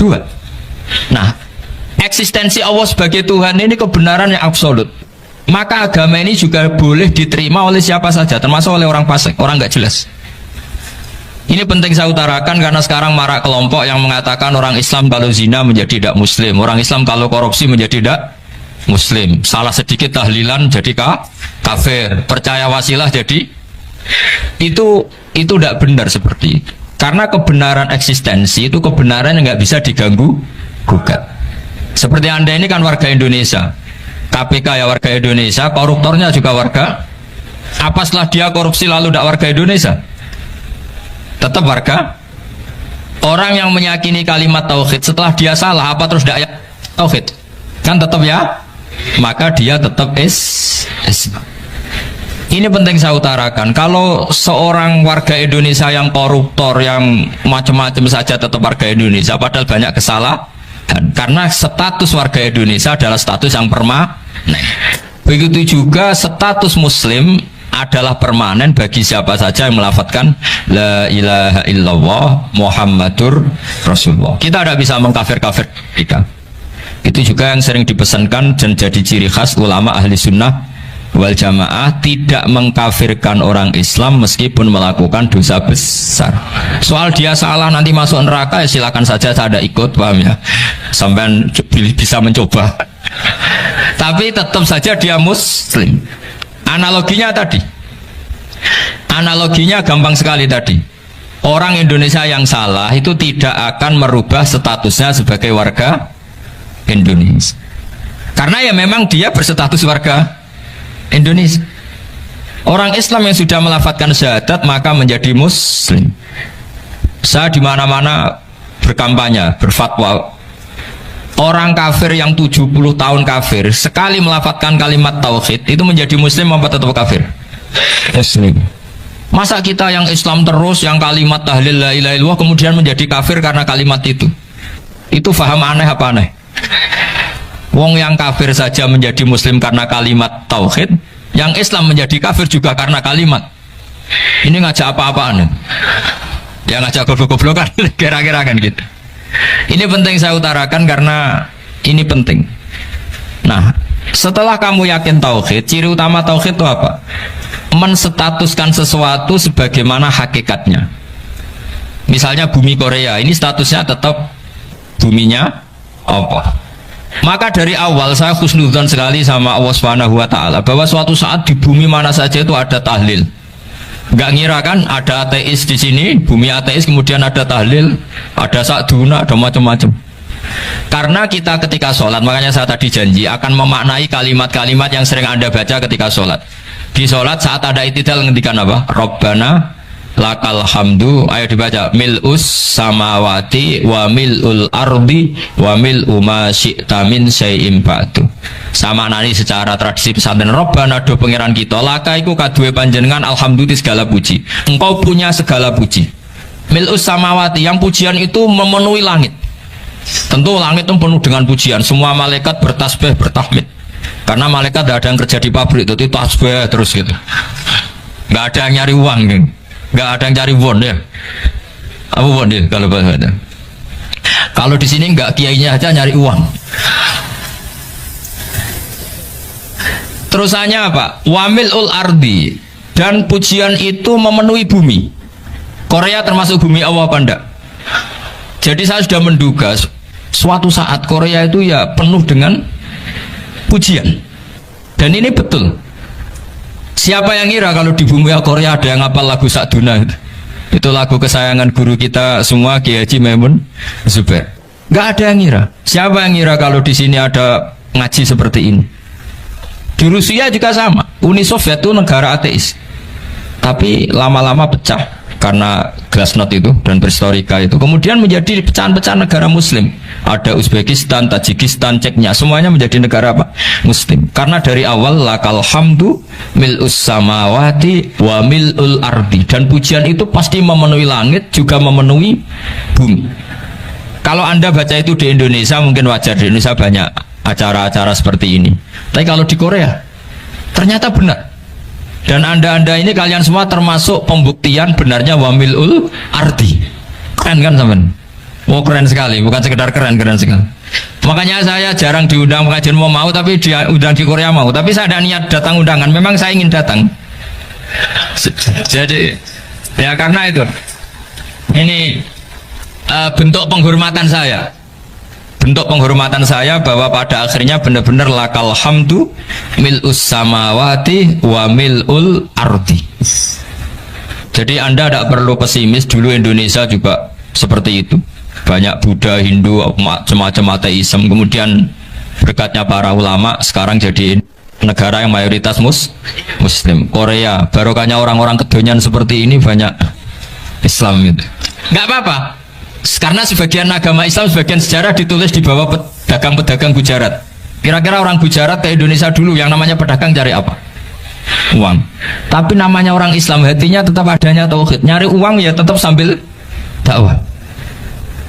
2. Nah, eksistensi Allah sebagai Tuhan ini kebenaran yang absolut. Maka agama ini juga boleh diterima oleh siapa saja, termasuk oleh orang fasik, orang nggak jelas. Ini penting saya utarakan karena sekarang marak kelompok yang mengatakan orang Islam kalau zina menjadi tidak muslim, orang Islam kalau korupsi menjadi tidak muslim, salah sedikit tahlilan jadi kafir, percaya wasilah jadi itu tidak benar seperti itu. Karena kebenaran eksistensi itu kebenaran yang nggak bisa diganggu gugat. Seperti Anda ini kan warga Indonesia, KPK ya warga Indonesia, koruptornya juga warga. Apa setelah dia korupsi lalu tidak warga Indonesia? Tetap warga. Orang yang meyakini kalimat tauhid setelah dia salah apa terus tidak tauhid? Kan tetap ya. Maka dia tetap Islam. Ini penting saya utarakan. Kalau seorang warga Indonesia yang koruptor, yang macam-macam saja tetap warga Indonesia, padahal banyak kesalahan. Karena status warga Indonesia adalah status yang permanen. Begitu juga status Muslim adalah permanen bagi siapa saja yang melafadzkan La ilaha illallah Muhammadur Rasulullah. Kita tidak bisa mengkafir-kafir kita. Itu juga yang sering dipesankan dan jadi ciri khas ulama ahli sunnah wal jamaah, tidak mengkafirkan orang Islam meskipun melakukan dosa besar. Soal dia salah nanti masuk neraka ya silakan saja, saya ada ikut, paham ya, sampai bisa mencoba. Tapi tetap saja dia muslim. Analoginya tadi, analoginya gampang sekali tadi. Orang Indonesia yang salah itu tidak akan merubah statusnya sebagai warga Indonesia, karena ya memang dia berstatus warga Indonesia. Orang Islam yang sudah melafadzkan syahadat maka menjadi muslim. Saya di mana-mana berkampanye, berfatwa. Orang kafir yang 70 tahun kafir sekali melafadzkan kalimat tauhid itu menjadi muslim apa tetap kafir? Muslim. Masa kita yang Islam terus yang kalimat tahlil la ilaha illallah kemudian menjadi kafir karena kalimat itu? Itu faham aneh apa aneh? Wong yang kafir saja menjadi muslim karena kalimat tauhid, yang Islam menjadi kafir juga karena kalimat. Ini ngajak apa-apaan? Ya ngajak goblok-goblokan kira-kira kan gitu. Ini penting saya utarakan karena ini penting. Nah, setelah kamu yakin tauhid, ciri utama tauhid itu apa? Menstatuskan sesuatu sebagaimana hakikatnya. Misalnya bumi Korea, ini statusnya tetap buminya apa? Maka dari awal saya husnudzon sekali sama Allah Subhanahu wa taala bahwa suatu saat di bumi mana saja itu ada tahlil. Nggak ngira kan ada ateis di sini, bumi ateis, kemudian ada tahlil, ada sakduna, ada macam-macam. Karena kita ketika sholat, makanya saya tadi janji akan memaknai kalimat-kalimat yang sering Anda baca ketika sholat. Di sholat saat ada itidal ngendikan apa? Rabbana lakal hamdu, ayo dibaca, mil'us samawati wa mil'ul ardi wa mil'u ma syi'ta min syai'im ba'du. Sama nani secara tradisi pesantren, Rabbana do pangeran kita, laka iku kaduwe panjenengan alhamdulillah segala puji. Engkau punya segala puji. Mil'us samawati, yang pujian itu memenuhi langit. Tentu langit itu penuh dengan pujian, semua malaikat bertasbih, bertahmid. Karena malaikat tidak ada yang kerja di pabrik, itu tasbih terus gitu. Nggak ada yang nyari uang, gitu. Nggak ada yang cari won ya. Apa won ya kalau bahasa? Kalau di sini nggak kiainya aja nyari uang. Terusannya apa? Wamilul ardi, dan pujian itu memenuhi bumi. Korea termasuk bumi Allah apa enggak? Jadi saya sudah menduga suatu saat Korea itu ya penuh dengan pujian. Dan ini betul. Siapa yang ngira kalau di bumi Korea ada yang hafal lagu Sakduna itu? Itu lagu kesayangan guru kita semua, Kiai Haji Maimun Zubair. Nggak ada yang ngira. Siapa yang ngira kalau di sini ada ngaji seperti ini? Di Rusia juga sama. Uni Soviet itu negara ateis, tapi lama-lama pecah karena glasnost itu dan perestroika itu. Kemudian menjadi pecahan-pecahan negara Muslim. Ada Uzbekistan, Tajikistan, Ceknya, semuanya menjadi negara apa? Muslim. Karena dari awal lakal hamdu mil'us samawati wa mil'ul ardi, dan pujian itu pasti memenuhi langit juga memenuhi bumi. Kalau Anda baca itu di Indonesia mungkin wajar, di Indonesia banyak acara-acara seperti ini. Tapi kalau di Korea ternyata benar. Dan anda ini kalian semua termasuk pembuktian benarnya wamilul ardi. Keren kan teman? Oh keren sekali, bukan sekedar keren, keren sekali. Makanya saya jarang diundang pengajian mau, tapi diundang di Korea mau. Tapi saya ada niat datang undangan, memang saya ingin datang. Jadi ya karena itu ini bentuk penghormatan saya. Bentuk penghormatan saya bahwa pada akhirnya benar-benar lakal hamdu mil'us samawati wa mil'ul ardi. Jadi Anda tidak perlu pesimis, dulu Indonesia juga seperti itu. Banyak Buddha, Hindu, macam-macam ateisme. Kemudian berkatnya para ulama sekarang jadi negara yang mayoritas Muslim. Korea, barokahnya orang-orang kedonyan seperti ini banyak Islam gitu. Nggak apa-apa. Karena sebagian agama Islam, sebagian sejarah ditulis di bawah pedagang-pedagang Gujarat. Kira-kira orang Gujarat ke Indonesia dulu yang namanya pedagang cari apa? Uang. Tapi namanya orang Islam, hatinya tetap adanya tauhid. Nyari uang ya tetap sambil dakwah.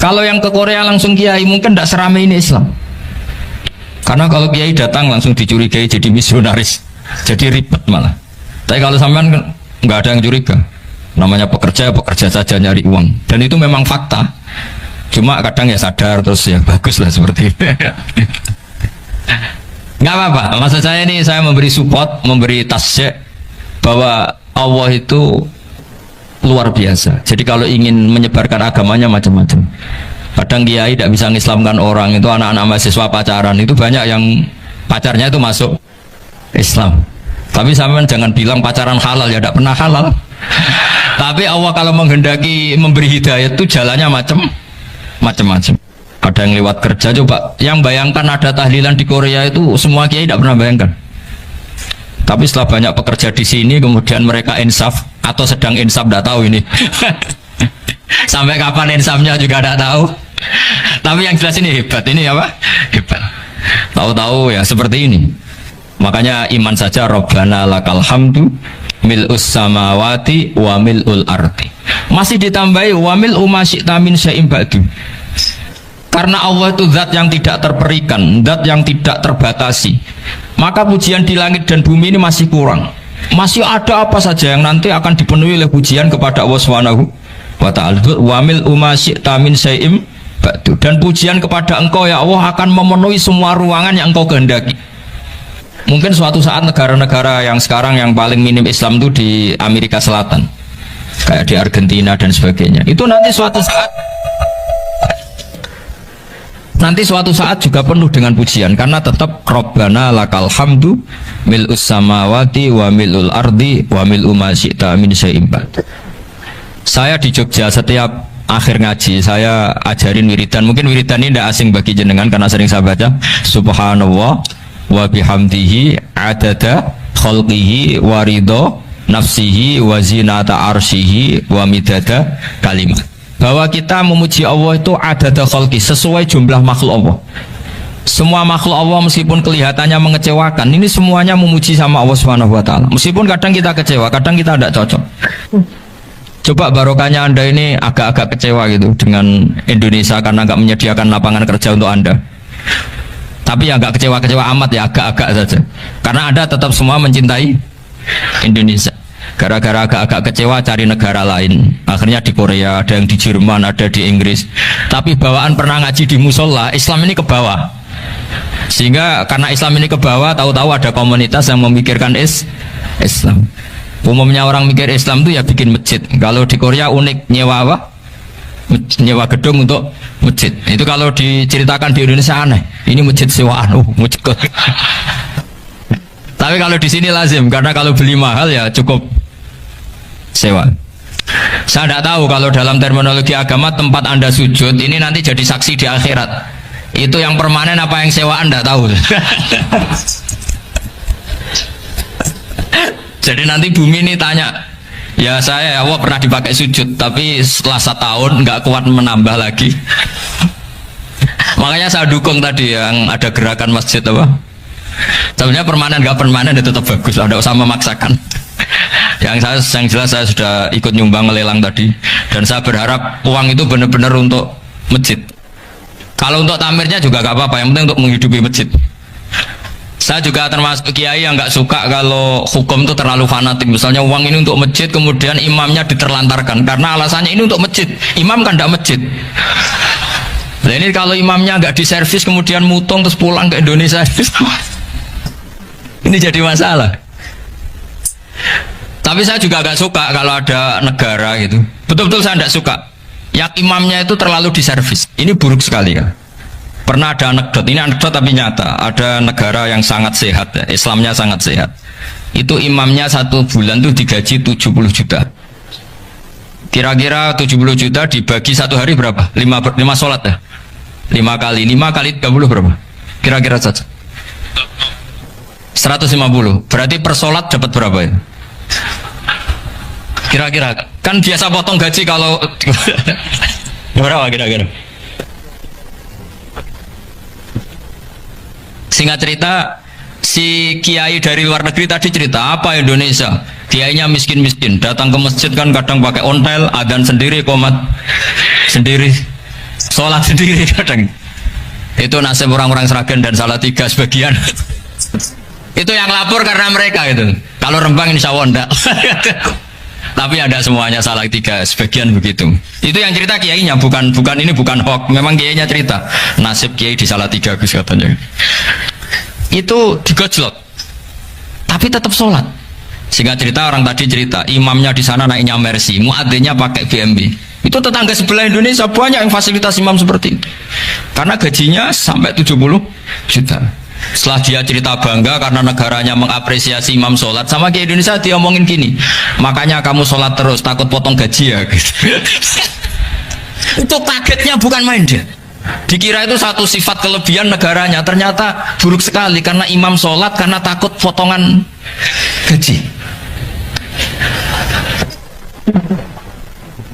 Kalau yang ke Korea langsung kiai mungkin tidak seramai ini Islam. Karena kalau kiai datang langsung dicurigai jadi misionaris, jadi ribet malah. Tapi kalau sampean nggak ada yang curiga. Namanya pekerja saja nyari uang, dan itu memang fakta. Cuma kadang ya sadar terus ya bagus lah seperti itu. Nggak apa-apa. Maksud saya ini saya memberi support, memberi tasya bahwa Allah itu luar biasa. Jadi kalau ingin menyebarkan agamanya macam-macam. Kadang kiai tidak bisa mengislamkan orang, itu anak-anak mahasiswa pacaran itu banyak yang pacarnya itu masuk Islam. Tapi sampean jangan bilang pacaran halal, ya tidak pernah halal. Tapi Allah kalau menghendaki memberi hidayah itu jalannya macam-macam. Ada yang lewat kerja, coba yang bayangkan ada tahlilan di Korea itu semua kiai tidak pernah bayangkan. Tapi setelah banyak pekerja di sini, kemudian mereka insaf atau sedang insaf, tidak tahu ini. Sampai kapan insafnya juga tidak tahu. Tapi yang jelas ini hebat, ini apa? Hebat. Tahu-tahu ya seperti ini. Makanya iman saja, Rabbana lakal hamdu mil'us samawati wa mil'ul ardi. Masih ditambahi wa mil'u ma syi'ta min syai'im ba'du. Karena Allah itu zat yang tidak terperikan, zat yang tidak terbatasi. Maka pujian di langit dan bumi ini masih kurang. Masih ada apa saja yang nanti akan dipenuhi oleh pujian kepada Allah Subhanahu wa ta'ala. Wa mil'u ma syi'ta min syai'im ba'du. Dan pujian kepada Engkau ya Allah akan memenuhi semua ruangan yang Engkau kehendaki. Mungkin suatu saat negara-negara yang sekarang yang paling minim Islam itu di Amerika Selatan, kayak di Argentina dan sebagainya, itu nanti suatu saat nanti suatu saat juga penuh dengan pujian karena tetap Rabbana lakal hamdu mil'us samawati wa mil'ul ardi wa mil'u ma syi'ta min syai'in ba'd. Saya di Jogja setiap akhir ngaji saya ajarin wiridan. Mungkin wiridan ini tidak asing bagi jenengan karena sering saya baca subhanallah wa bihamdihi adada khalqihi wa ridha nafsihi wa zinata arsyihi wa midada kalimat. Bahwa kita memuji Allah itu adada khalqi, sesuai jumlah makhluk Allah. Semua makhluk Allah meskipun kelihatannya mengecewakan, ini semuanya memuji sama Allah Subhanahu wa taala. Meskipun kadang kita kecewa, kadang kita tidak cocok. Coba barokahnya Anda ini agak-agak kecewa gitu dengan Indonesia karena nggak menyediakan lapangan kerja untuk Anda. Tapi ya nggak kecewa-kecewa amat ya, agak-agak saja. Karena Anda tetap semua mencintai Indonesia. Gara-gara agak-agak kecewa cari negara lain. Akhirnya di Korea, ada yang di Jerman, ada di Inggris. Tapi bawaan pernah ngaji di musola, Islam ini ke bawah. Sehingga karena Islam ini ke bawah, tahu-tahu ada komunitas yang memikirkan Islam. Umumnya orang mikir Islam itu ya bikin masjid. Kalau di Korea unik, nyewa apa? Nyewa gedung untuk masjid. Itu kalau diceritakan di Indonesia aneh. Ini masjid sewaan, masjid. Tapi kalau di sini lazim, karena kalau beli mahal ya cukup sewa. Saya tidak tahu kalau dalam terminologi agama tempat Anda sujud ini nanti jadi saksi di akhirat. Itu yang permanen apa yang sewaan tidak tahu. Jadi nanti bumi ini tanya, ya saya ya Allah pernah dipakai sujud, tapi setelah 1 tahun nggak kuat menambah lagi. Makanya saya dukung tadi yang ada gerakan masjid apa. Sebenarnya permanen nggak permanen itu tetap bagus, tidak usah memaksakan. Yang jelas saya sudah ikut nyumbang lelang tadi, dan saya berharap uang itu benar-benar untuk masjid. Kalau untuk tamirnya juga nggak apa-apa, yang penting untuk menghidupi masjid. Saya juga termasuk kiai yang nggak suka kalau hukum itu terlalu fanatik. Misalnya uang ini untuk masjid, kemudian imamnya diterlantarkan karena alasannya ini untuk masjid. Imam kan tidak masjid. Nah ini kalau imamnya nggak diservis kemudian mutung terus pulang ke Indonesia, ini jadi masalah. Tapi saya juga agak suka kalau ada negara gitu. Betul-betul saya tidak suka yang imamnya itu terlalu diservis. Ini buruk sekali kan. Pernah ada anekdot, ini anekdot tapi nyata. Ada negara yang sangat sehat ya, Islamnya sangat sehat. Itu imamnya 1 bulan tuh digaji 70 juta. Kira-kira 70 juta dibagi 1 hari berapa? 5 sholat ya? 5 kali 30 berapa? Kira-kira saja 150. Berarti per sholat dapat berapa ya? Kira-kira kan biasa potong gaji kalau berapa kira-kira? Singkat cerita, si kiai dari luar negeri tadi cerita apa Indonesia? Kiainya miskin-miskin, datang ke masjid kan kadang pakai ontel, adzan sendiri, qomat sendiri, sholat sendiri kadang. Itu nasib orang-orang Sragen dan Salatiga sebagian. Itu yang lapor karena mereka itu. Kalau Rembang insya Allah enggak. Tapi ada semuanya Salatiga, sebagian begitu. Itu yang cerita kiainya, bukan ini bukan hoax. Memang kiainya cerita nasib kiai di Salatiga Gus katanya. Itu digojlok, tapi tetap sholat. Sehingga cerita orang tadi cerita, imamnya di sana naiknya Mercy, muadzinnya pakai BMW. Itu tetangga sebelah Indonesia banyak yang fasilitas imam seperti itu. Karena gajinya sampai 70 juta. Setelah dia cerita bangga karena negaranya mengapresiasi imam sholat, sama kayak Indonesia dia omongin gini, makanya kamu sholat terus takut potong gaji ya gitu. Itu kagetnya bukan main dia. Dikira itu satu sifat kelebihan negaranya, ternyata buruk sekali karena imam sholat karena takut potongan gaji.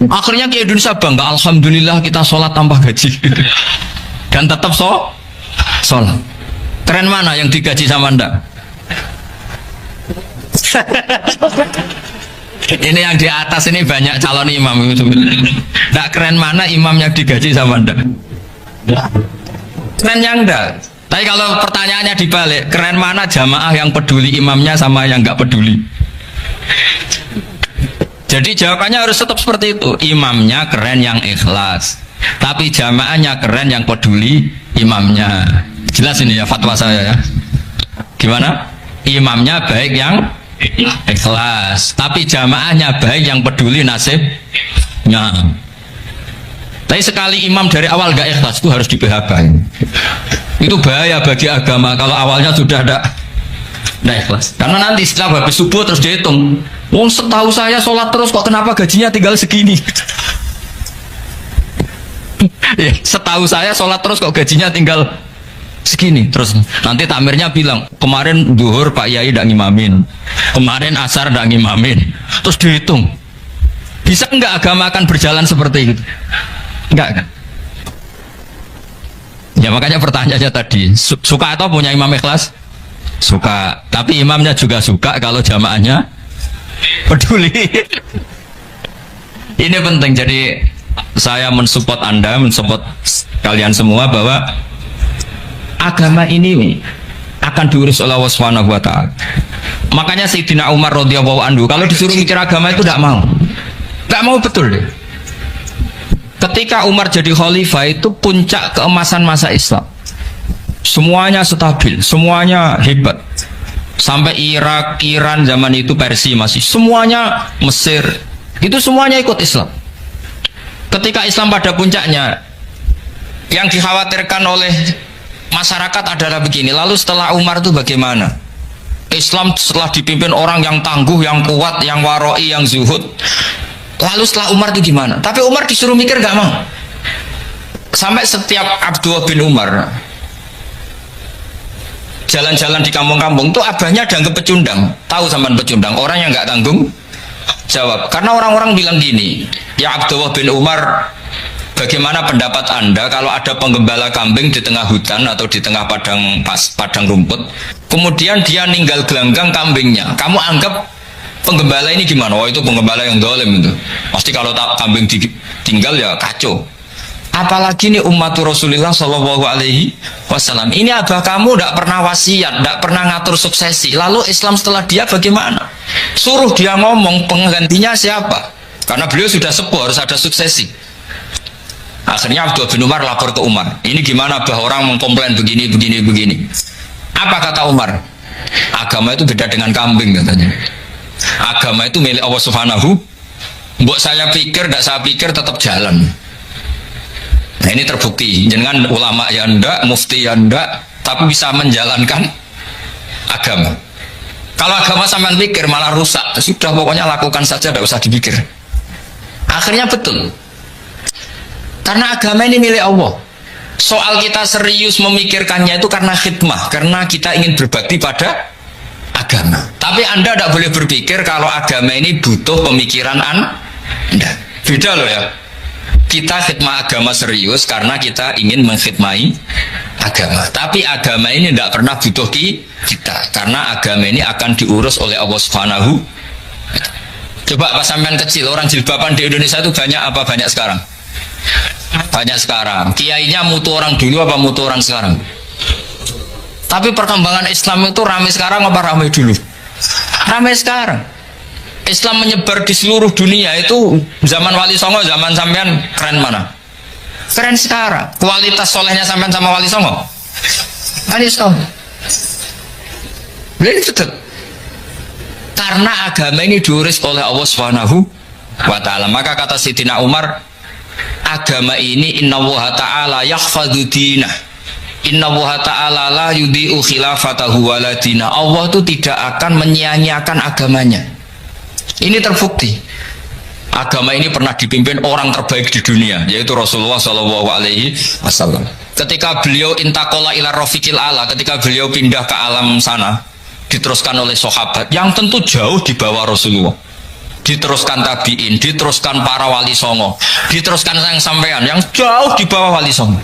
Akhirnya ke Indonesia bangga, alhamdulillah kita sholat tambah gaji dan tetap sholat. Keren mana yang digaji sama Anda? Ini yang di atas ini banyak calon imam. Tidak keren mana imam yang digaji sama Anda? Keren yang enggak. Tapi kalau pertanyaannya dibalik, keren mana jamaah yang peduli imamnya sama yang enggak peduli? Jadi jawabannya harus tetap seperti itu. Imamnya keren yang ikhlas, tapi jamaahnya keren yang peduli imamnya. Jelas ini ya fatwa saya ya. Gimana? Imamnya baik yang ikhlas, tapi jamaahnya baik yang peduli nasibnya. Tapi sekali imam dari awal gak ikhlas itu harus di PHK. Itu bahaya bagi agama kalau awalnya sudah ada ikhlas. Karena nanti setelah habis subuh terus dihitung. Wong setahu saya sholat terus kok kenapa gajinya tinggal segini? Ya, setahu saya sholat terus kok gajinya tinggal segini. Terus nanti takmirnya bilang kemarin duhur Pak Yai tidak ngimamin, kemarin asar tidak ngimamin. Terus dihitung. Bisa enggak agama akan berjalan seperti itu? Enggak kan? Ya makanya pertanyaannya tadi, suka atau punya imam ikhlas? Suka, tapi imamnya juga suka kalau jamaahnya peduli. Ini penting, jadi saya mensupport Anda, mensupport kalian semua bahwa agama ini akan diurus oleh Allah Subhanahu wa taala. Makanya Sayyidina Umar radhiyallahu anhu kalau disuruh mikir agama itu tidak mau. Tidak mau betul deh. Ketika Umar jadi khalifah itu puncak keemasan masa Islam. Semuanya stabil, semuanya hebat. Sampai Irak, Iran zaman itu Persia masih, semuanya Mesir, itu semuanya ikut Islam. Ketika Islam pada puncaknya, yang dikhawatirkan oleh masyarakat adalah begini. Lalu setelah Umar itu bagaimana? Islam setelah dipimpin orang yang tangguh, yang kuat, yang waroi, yang zuhud. Lalu setelah Umar itu gimana? Tapi Umar disuruh mikir gak mau. Sampai setiap Abdullah bin Umar jalan-jalan di kampung-kampung itu abahnya dianggap pecundang. Tahu sampean pecundang? Orang yang nggak tanggung jawab. Karena orang-orang bilang gini, ya Abdullah bin Umar, bagaimana pendapat Anda kalau ada penggembala kambing di tengah hutan atau di tengah padang rumput, kemudian dia ninggal gelanggang kambingnya, kamu anggap penggembala ini gimana? Oh itu penggembala yang dolim itu. Pasti kalau kambing ditinggal ya kacau. Apalagi ini umat Rasulullah Shallallahu Alaihi Wasallam. Ini abah kamu tidak pernah wasiat, tidak pernah ngatur suksesi. Lalu Islam setelah dia bagaimana? Suruh dia ngomong penggantinya siapa? Karena beliau sudah sepuh, harus ada suksesi. Akhirnya Abdullah bin Umar lapor ke Umar. Ini gimana abah, orang mengkomplain begini. Apa kata Umar? Agama itu beda dengan kambing katanya. Agama itu milik Allah Subhanahu. Mbok saya pikir, tidak saya pikir tetap jalan. Nah ini terbukti, jangan ulama ya ndak, mufti ya ndak, tapi bisa menjalankan agama. Kalau agama sampean pikir malah rusak, sudah pokoknya lakukan saja, tidak usah dipikir. Akhirnya betul, karena agama ini milik Allah. Soal kita serius memikirkannya itu karena khidmah, karena kita ingin berbakti pada agama. Tapi Anda tidak boleh berpikir kalau agama ini butuh pemikiran Anda. Beda loh ya. Kita khidmah agama serius karena kita ingin mengkhidmai agama. Tapi agama ini tidak pernah butuh kita, karena agama ini akan diurus oleh Allah Subhanahu. Coba pas sampean kecil, orang jilbaban di Indonesia itu banyak apa banyak sekarang? Banyak sekarang. Kiainya mutu orang dulu apa mutu orang sekarang? Tapi perkembangan Islam itu ramai sekarang apa ramai dulu? Ramai sekarang. Islam menyebar di seluruh dunia itu zaman Wali Songo, zaman sampean keren mana? Keren sekarang. Kualitas solehnya sampean sama Wali Songo? Wali Songo. Ini betul. Karena agama ini diurus oleh Allah Subhanahu wa taala. Maka kata Sayyidina Umar, agama ini innallaha ta'ala yahfadzu dinah. Innallaha ta'ala la yudhi'u khilafatahu waladina. Allah itu tidak akan menyia-nyiakan agamanya. Ini terbukti. Agama ini pernah dipimpin orang terbaik di dunia, yaitu Rasulullah Shallallahu Alaihi Wasallam. Ketika beliau intakola ila rofiqil ala, ketika beliau pindah ke alam sana, diteruskan oleh sahabat yang tentu jauh di bawah Rasulullah. Diteruskan tabiin, diteruskan para wali songo, diteruskan yang sampean yang jauh di bawah wali songo.